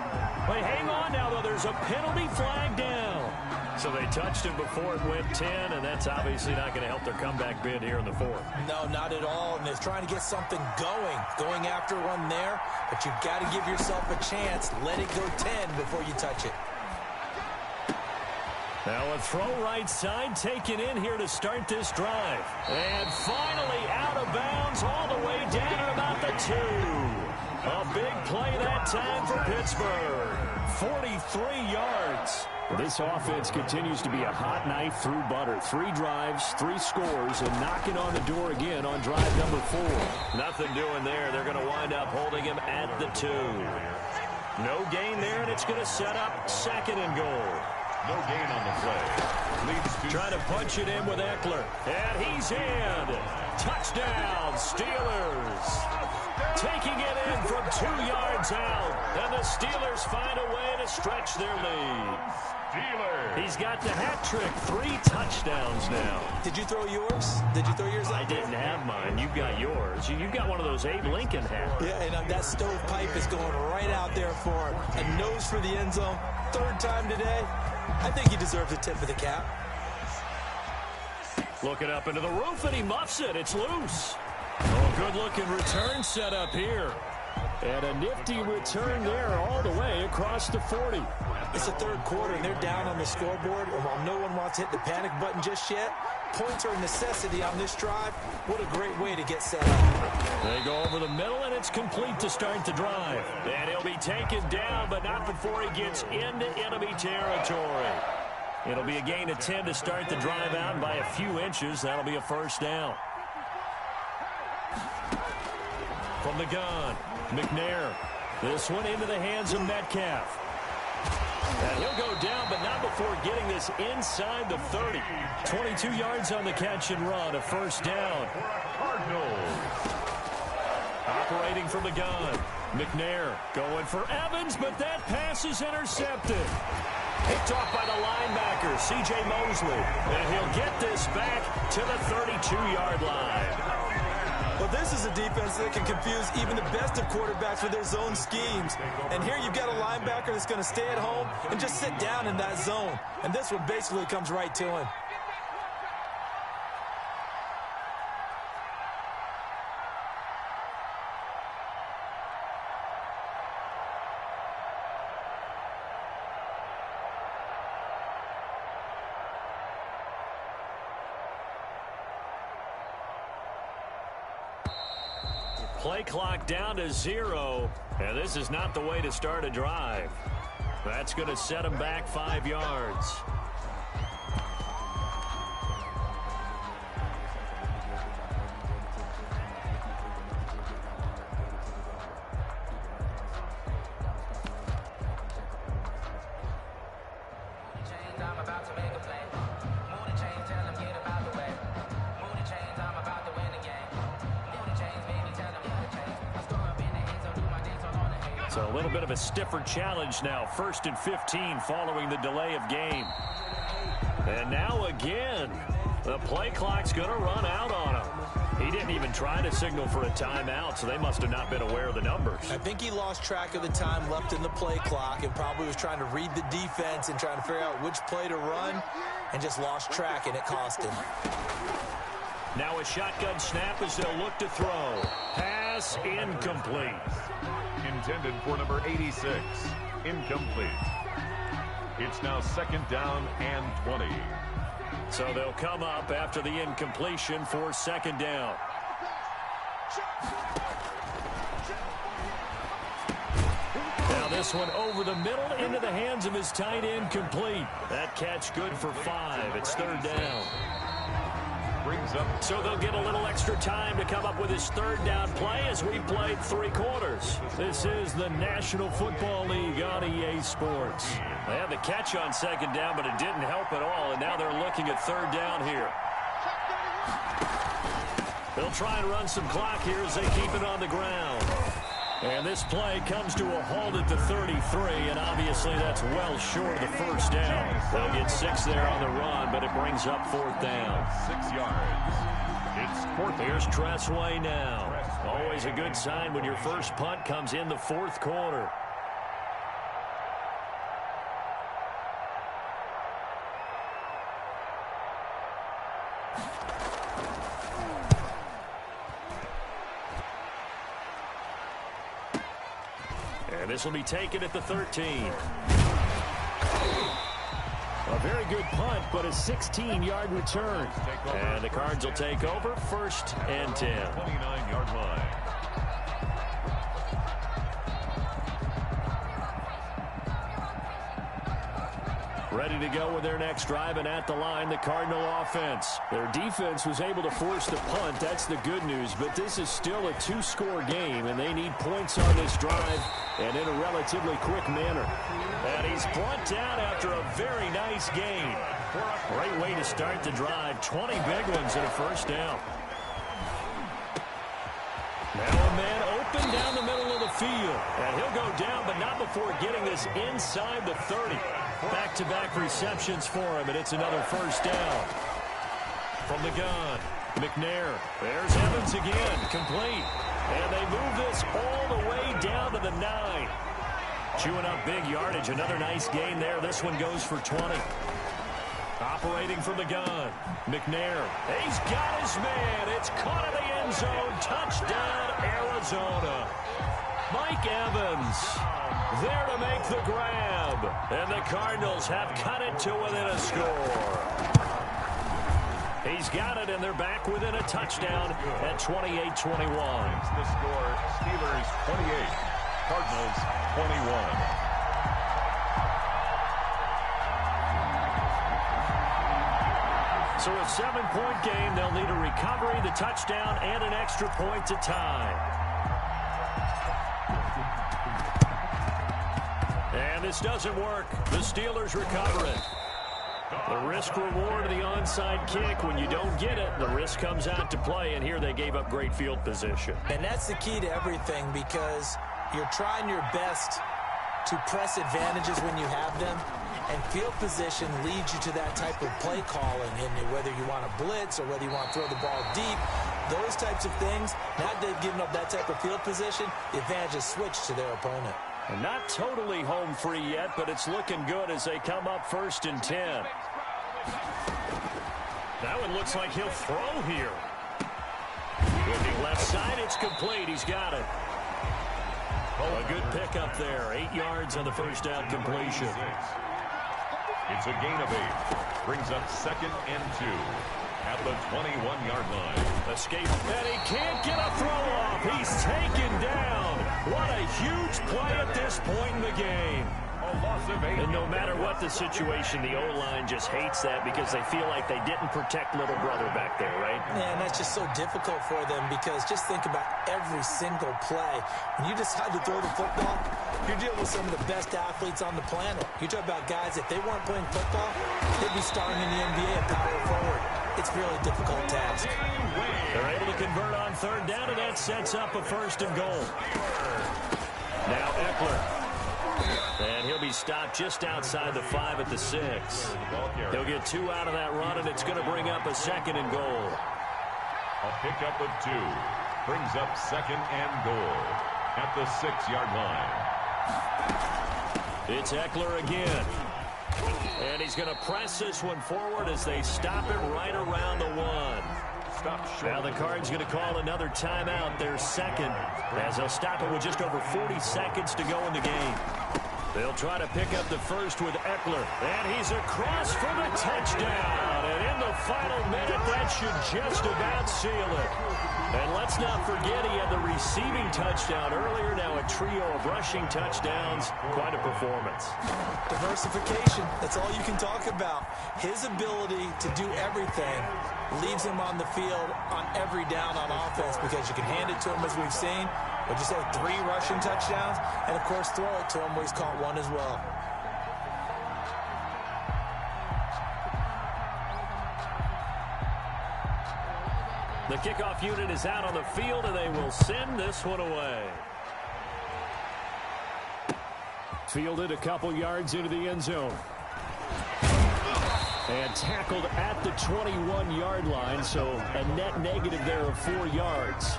Hey, hang on now, though. There's a penalty flag down. So they touched him before it went 10, and that's obviously not going to help their comeback bid here in the fourth. No, not at all, and they're trying to get something going after one there, but you've got to give yourself a chance. Let it go 10 before you touch it. Now a throw right side taken in here to start this drive. And finally out of bounds all the way down at about the 2. A big play that time for Pittsburgh. 43 yards. This offense continues to be a hot knife through butter. 3 drives, 3 scores, and knocking on the door again on drive number 4. Nothing doing there. They're going to wind up holding him at the 2. No gain there, and it's going to set up 2nd and goal. No gain on the play. Leads to trying to punch it in with Eckler. And he's in. Touchdown, Steelers. Taking it in from 2 yards out. And the Steelers find a way to stretch their lead. Steelers. He's got the hat trick. 3 touchdowns now. Did you throw yours? Did you throw yours out? I didn't have mine. You've got yours. You've got one of those Abe Lincoln hats. Yeah, and that stovepipe is going right out there for him. A nose for the end zone. 3rd time today. I think he deserves a tip of the cap. Looking up into the roof, and he muffs it. It's loose. Oh, good-looking return set up here. And a nifty return there all the way across the 40. It's the 3rd quarter, and they're down on the scoreboard. And while no one wants to hit the panic button just yet, points are a necessity on this drive. What a great way to get set up. They go over the middle, and it's complete to start the drive. And he'll be taken down, but not before he gets into enemy territory. It'll be a gain of 10 to start the drive out, and by a few inches, that'll be a 1st down. From the gun, McNair. This one into the hands of Metcalf. And he'll go down, but not before getting this inside the 30. 22 yards on the catch and run, a 1st down. Cardinals. Operating from the gun, McNair going for Evans, but that pass is intercepted. Picked off by the linebacker, C.J. Mosley. And he'll get this back to the 32-yard line. Well, this is a defense that can confuse even the best of quarterbacks with their zone schemes. And here you've got a linebacker that's going to stay at home and just sit down in that zone. And this one basically comes right to him. Play clock down to 0, and this is not the way to start a drive. That's going to set him back 5 yards. So a little bit of a stiffer challenge now. 1st and 15 following the delay of game. And now again, the play clock's going to run out on him. He didn't even try to signal for a timeout, so they must have not been aware of the numbers. I think he lost track of the time left in the play clock and probably was trying to read the defense and trying to figure out which play to run and just lost track, and it cost him. Now a shotgun snap as they'll look to throw. Pass incomplete. Intended for number 86. Incomplete. It's now 2nd down and 20. So they'll come up after the incompletion for 2nd down. Now this one over the middle into the hands of his tight end, complete. That catch good for 5. It's 3rd down. Brings up. So they'll get a little extra time to come up with his 3rd down play as we played 3 quarters. This is the National Football League on EA Sports. They had the catch on 2nd down, but it didn't help at all, and now they're looking at 3rd down here. They'll try and run some clock here as they keep it on the ground. And this play comes to a halt at the 33, and obviously that's well short of the 1st down. They'll get 6 there on the run, but it brings up 4th down. 6 yards. It's 4th. Here's Tressway now. Always a good sign when your first punt comes in the 4th quarter. this will be taken at the 13. A very good punt, but a 16-yard return. And the Cards will take over, 1st and 10. 29-yard line. Ready to go with their next drive, and at the line, the Cardinal offense. Their defense was able to force the punt. That's the good news, but this is still a 2-score game, and they need points on this drive and in a relatively quick manner. And he's brought down after a very nice gain. Great way to start the drive. 20 big ones and a 1st down. Now a man open down the middle of the field. And he'll go down, but not before getting this inside the 30. Back-to-back receptions for him, and it's another 1st down. From the gun, McNair. There's Evans again, complete. And they move this all the way down to the 9. Chewing up big yardage. Another nice gain there. This one goes for 20. Operating from the gun, McNair. He's got his man. It's caught in the end zone. Touchdown, Arizona. Mike Evans there to make the grab. And the Cardinals have cut it to within a score. He's got it, and they're back within a touchdown at 28-21. The score, Steelers 28, Cardinals 21. So a 7-point game. They'll need a recovery, the touchdown, and an extra point to tie. And this doesn't work. The Steelers recover it. The risk-reward of the onside kick. When you don't get it, the risk comes out to play, and here they gave up great field position. And that's the key to everything, because you're trying your best to press advantages when you have them, and field position leads you to that type of play calling, and whether you want to blitz or whether you want to throw the ball deep, those types of things. Now that they've given up that type of field position, the advantage is switched to their opponent. And not totally home free yet, but it's looking good as they come up 1st and 10. That one looks like he'll throw here. Looking left side, it's complete. He's got it. A good pickup there. 8 yards on the 1st down completion. It's a gain of 8. Brings up 2nd and 2 at the 21-yard line. Escape, and he can't get a throw off. He's taken down. What a huge play at this point in the game. A loss of 8. And no matter what the situation, the O-line just hates that because they feel like they didn't protect little brother back there, right? Yeah, and that's just so difficult for them, because just think about every single play. When you decide to throw the football, you're dealing with some of the best athletes on the planet. You talk about guys, if they weren't playing football, they'd be starring in the NBA at power forward. It's a really difficult task. They're able to convert on 3rd down, and that sets up a 1st and goal. Now Eckler. And he'll be stopped just outside the 5 at the 6. He'll get 2 out of that run, and it's going to bring up a 2nd and goal. A pickup of 2 brings up 2nd and goal at the 6-yard line. It's Eckler again. And he's going to press this one forward as they stop him right around the 1. Now the Cards going to call another timeout, their 2nd, as they'll stop it with just over 40 seconds to go in the game. They'll try to pick up the 1st with Eckler, and he's across for the touchdown. And in the final minute, that should just about seal it. And let's not forget he had the receiving touchdown earlier. Now a trio of rushing touchdowns. Quite a performance. Diversification, that's all you can talk about. His ability to do everything leaves him on the field on every down on offense, because you can hand it to him, as we've seen, but just have 3 rushing touchdowns, and of course throw it to him where he's caught 1 as well. The kickoff unit is out on the field, and they will send this one away. Fielded a couple yards into the end zone. And tackled at the 21-yard line, so a net negative there of 4 yards.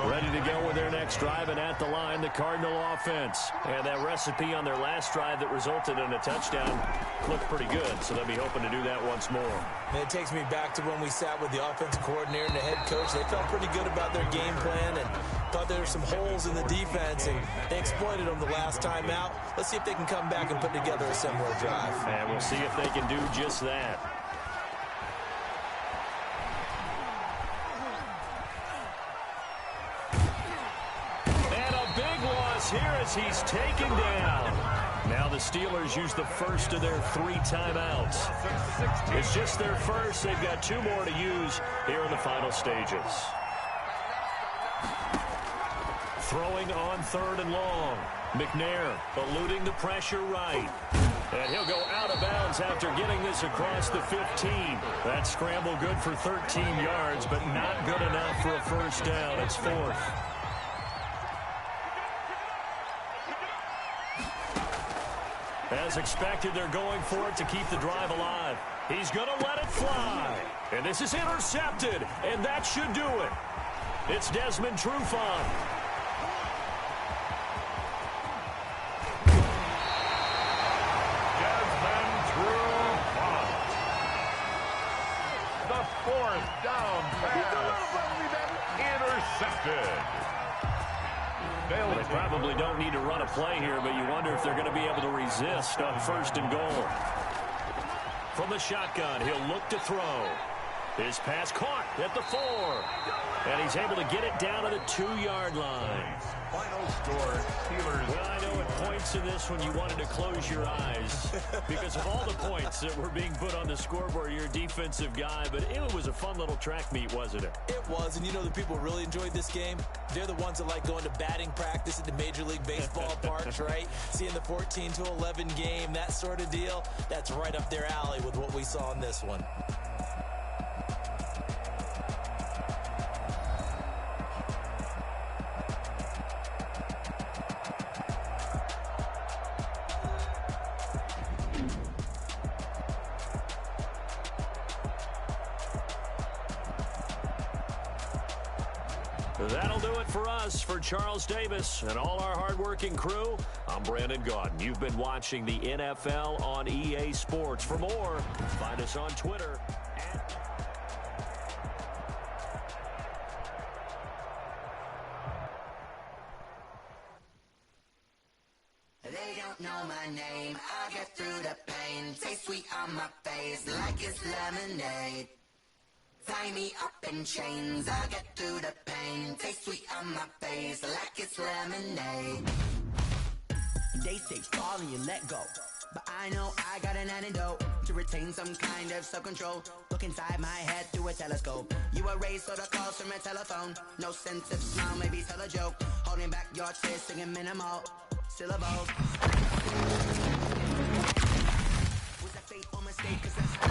Ready to go with their next drive, and at the line, the Cardinal offense. And that recipe on their last drive that resulted in a touchdown looked pretty good, so they'll be hoping to do that once more. And it takes me back to when we sat with the offensive coordinator and the head coach. They felt pretty good about their game plan and thought there were some holes in the defense, and they exploited them the last time out. Let's see if they can come back and put together a similar drive. And we'll see if they can do just that. Here as he's taken down. Now the Steelers use the first of their 3 timeouts. It's just their first. They've got 2 more to use here in the final stages. Throwing on 3rd and long. McNair eluding the pressure right. And he'll go out of bounds after getting this across the 15. That scramble good for 13 yards, but not good enough for a first down. It's 4th. As expected, they're going for it to keep the drive alive. He's going to let it fly. And this is intercepted, and that should do it. It's Desmond Trufant. Desmond Trufant. The 4th down pass. Intercepted. They probably don't need to run a play here, but you wonder if they're going to be able to resist on 1st and goal. From the shotgun, he'll look to throw. His pass caught at the 4. And he's able to get it down to the 2-yard line. Final score, Steelers. Well, I know at points in this one you wanted to close your eyes because of all the points that were being put on the scoreboard. You're a defensive guy, but it was a fun little track meet, wasn't it? It was, and you know the people who really enjoyed this game? They're the ones that like going to batting practice at the Major League Baseball parks, right? Seeing the 14-11 game, that sort of deal. That's right up their alley with what we saw in this one. That'll do it for us. For Charles Davis and all our hardworking crew, I'm Brandon Gaudin. You've been watching the NFL on EA Sports. For more, find us on Twitter. They don't know my name. I get through the pain. Taste sweet on my face like it's lemonade. Tie me up in chains, I get through the pain. Taste sweet on my face like it's lemonade. They say fall and you let go, but I know I got an antidote to retain some kind of self-control. Look inside my head through a telescope. You erase all the calls from a telephone. No sense of smile, maybe tell a joke. Holding back your tears, singing minimal syllables. Was that fate or mistake? 'Cause that's how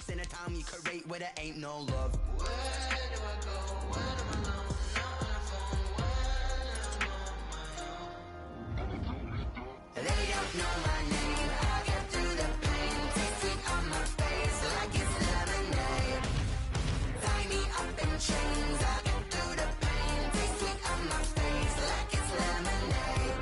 in a time you create where there ain't no love. Where do I go? Where do I know? Not on the phone. Where am I on my own? They don't know my name. I get through the pain. Taste sweet on my face like it's lemonade. Tie me up in chains. I get through the pain. Taste sweet on my face like it's lemonade.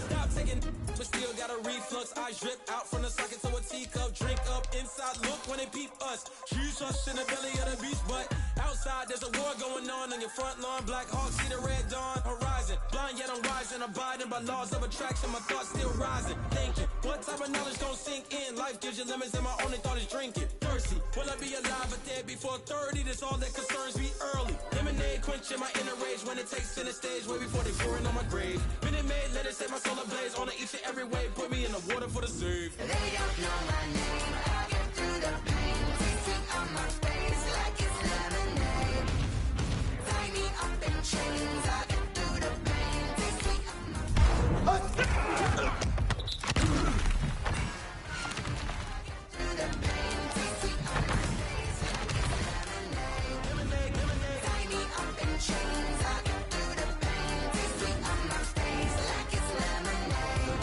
Stop taking, but still got a reflux. I drip out from the socket to a teacup. Drink up inside. Look when they peep us. She's us in the belly of the beast, but outside there's a war going on your front lawn. Black Hawk see the red dawn horizon. Blind yet I'm rising, abiding by laws of attraction. My thoughts still rising. Thinking, what type of knowledge gon' sink in? Life gives you lemons, and my only thought is drinking. Thirsty, will I be alive or dead before 30? That's all that concerns me early. Lemonade quenching my inner rage when it takes center stage, way before they pouring on my grave. Minute Maid, let it set my soul ablaze. On each and every way, put me in the water for the save. They don't know my name. I get through the pain. Taste sweet on my face like it's lemonade. Tie me up in chains. I get through the pain. Taste sweet on my face. Through the pain. Taste sweet on my face like it's lemonade. Tie me up in chains. I get through the pain. Taste sweet on my face like it's lemonade.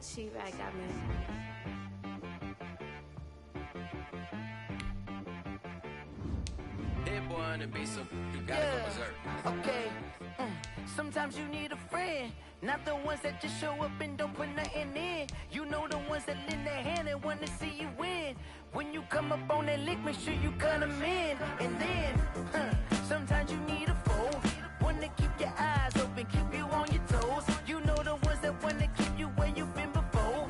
She right got me. Hit boy on the beat, so you gotta go berserk. Okay. Sometimes you need a friend, not the ones that just show up and don't put nothing in. You know the ones that lend their hand and wanna see you win. When you come up on that lick, make sure you cut them in. And then, sometimes you need a foe, one to keep your eyes open, keep you on your toes. You know the ones that wanna keep you where you've been before.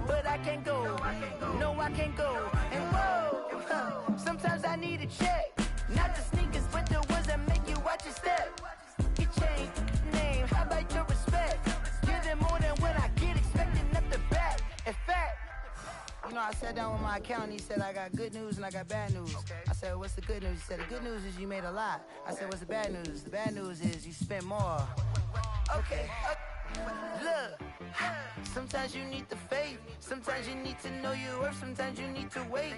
But I can't go, no I can't go. And whoa, sometimes I need a check. Not the sneakers, but the ones that make you watch your step. Get change, name, how about your respect? Give them more than what I get, expecting nothing back. In fact, you know, I sat down with my accountant, he said, I got good news and I got bad news. I said, what's the good news? He said, the good news is you made a lot. I said, what's the bad news? The bad news is you spent more. Okay, look, sometimes you need the faith, sometimes you need to know your worth, sometimes you need to wait.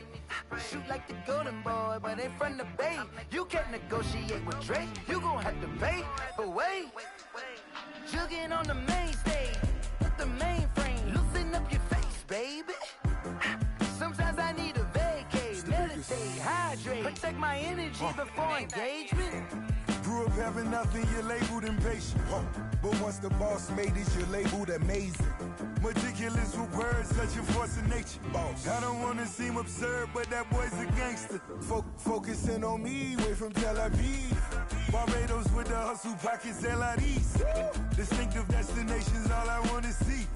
Shoot like the golden boy, but ain't from the bay. You can't negotiate with Drake, you gon' have to pay. But wait, jugging on the main stage, with the mainframe, loosen up your face, baby. Sometimes I need a vacate, meditate, hydrate, protect my energy before engagement. Grew up having nothing, you're labeled impatient. But once the boss made it, you're labeled amazing. Meticulous with words, such a force of nature. Boss. I don't wanna seem absurd, but that boy's a gangster. Focusing on me, way from Tel Aviv. Barbados with the hustle pockets, LIDs. Distinctive destinations, all I wanna see.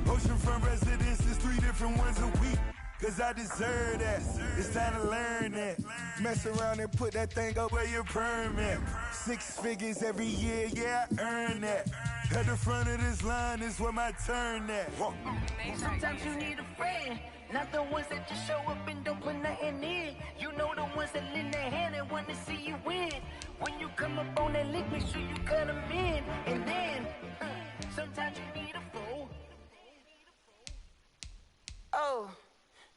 Oceanfront residences, 3 different ones a week. Cause I deserve that, it's time to learn that. Mess around and put that thing up where your permit. 6 figures every year, yeah, I earn that. At the front of this line is where my turn at. Sometimes you need a friend, not the ones that just show up and don't put nothing in. You know the ones that lend their hand and want to see you win. When you come up on that lick, make sure you cut them in. And then, sometimes you need a fool. Oh.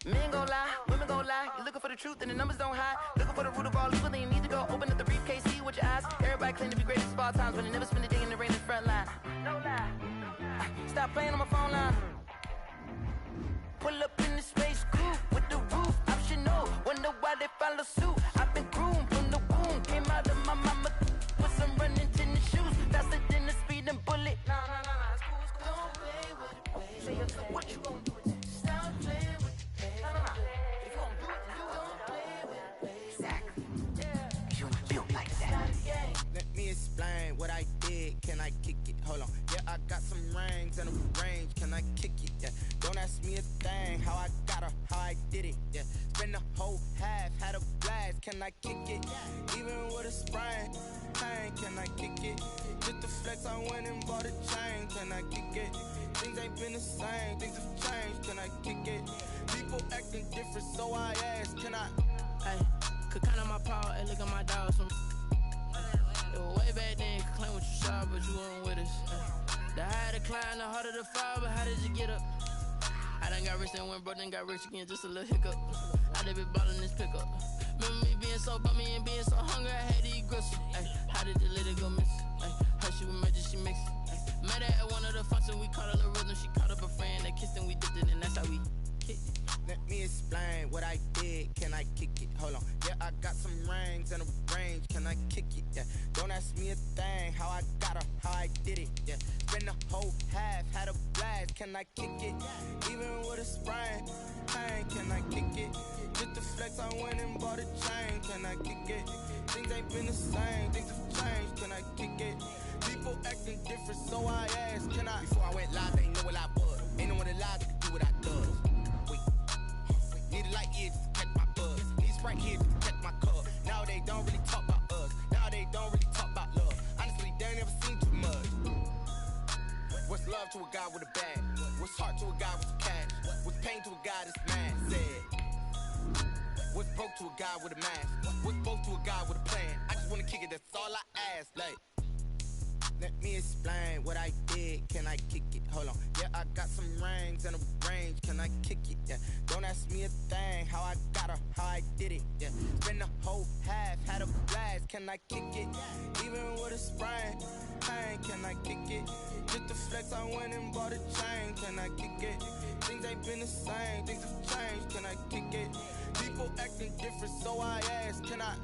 Men gon' lie, women gon' lie. You're looking for the truth and the numbers don't hide. Looking for the root of all evil, then you need to go open up the briefcase, see with your eyes. Everybody claim to be greatest of all times, but they never spend a day in the rain in the front line. No lie. Stop playing on my phone line. Pull up in the space coupe with the roof optional. Wonder why they follow suit. I've been groomed from the womb. Came out of my mama with some running tennis shoes. Faster than the speeding bullet. No, it's cool, it's cool. Don't play with it, baby. What you gon' do? Stop playing with it. Let me explain what I did. Can I kick it? Hold on. Yeah, I got some rings and a range. Can I kick it? Yeah. Don't ask me a thing. How I got her, how I did it. Yeah. Spend the whole half, had a blast. Can I kick it? Even with a sprain. Pain, can I kick it? Just the flex, I went and bought a chain. Can I kick it? Things ain't been the same. Things have changed. Can I kick it? People acting different, so I ask. Can I? Hey, could count on my power and look at my dogs. It was way back then, could claim what you saw, but you weren't with us. The higher the climb, the harder the fall, but how did you get up? I done got rich and went broke, then got rich again, just a little hiccup. I done been ballin' this pickup. Remember me being so bummy and being so hungry, I had to eat gristle. Ay, how did the lady go miss? Ay, her she was magic, she mixed. Met her at one of the functions, we caught her the rhythm, she caught up a friend, they kissed and we dipped it, and that's how we kicked it. Let me explain what I did. Can I kick it? Hold on. Yeah, I got some rings and a range. Can I kick it? Yeah. Don't ask me a thing. How I got her, how I did it. Yeah. Spend the whole half, had a blast. Can I kick it? Even with a sprain. Pain, can I kick it? Just the flex, I went and bought a chain. Can I kick it? Things ain't been the same. Things have changed. Can I kick it? People acting different, so I asked. Can I? Before I went live, they know what I was. Ain't no one alive that could do what I does. Need a light here to catch my buzz. Need Sprite here to catch my cup. Now they don't really talk about us. Now they don't really talk about love. Honestly, they ain't never seen too much. What's love to a guy with a bag? What's heart to a guy with cash? What's pain to a guy that's mad? Said. What's broke to a guy with a mask? What's both to a guy with a plan? I just wanna kick it, that's all I ask. Like, let me explain what I did. Can I kick it? Hold on. Yeah, I got some rings and a range. Can I kick it? Yeah. Don't ask me a thing. How I got her, how I did it. Yeah. Spend the whole half, had a blast. Can I kick it? Even with a sprain. Pain, can I kick it? Just the flex, I went and bought a chain. Can I kick it? Things ain't been the same, things have changed. Can I kick it? People acting different, so I ask, can I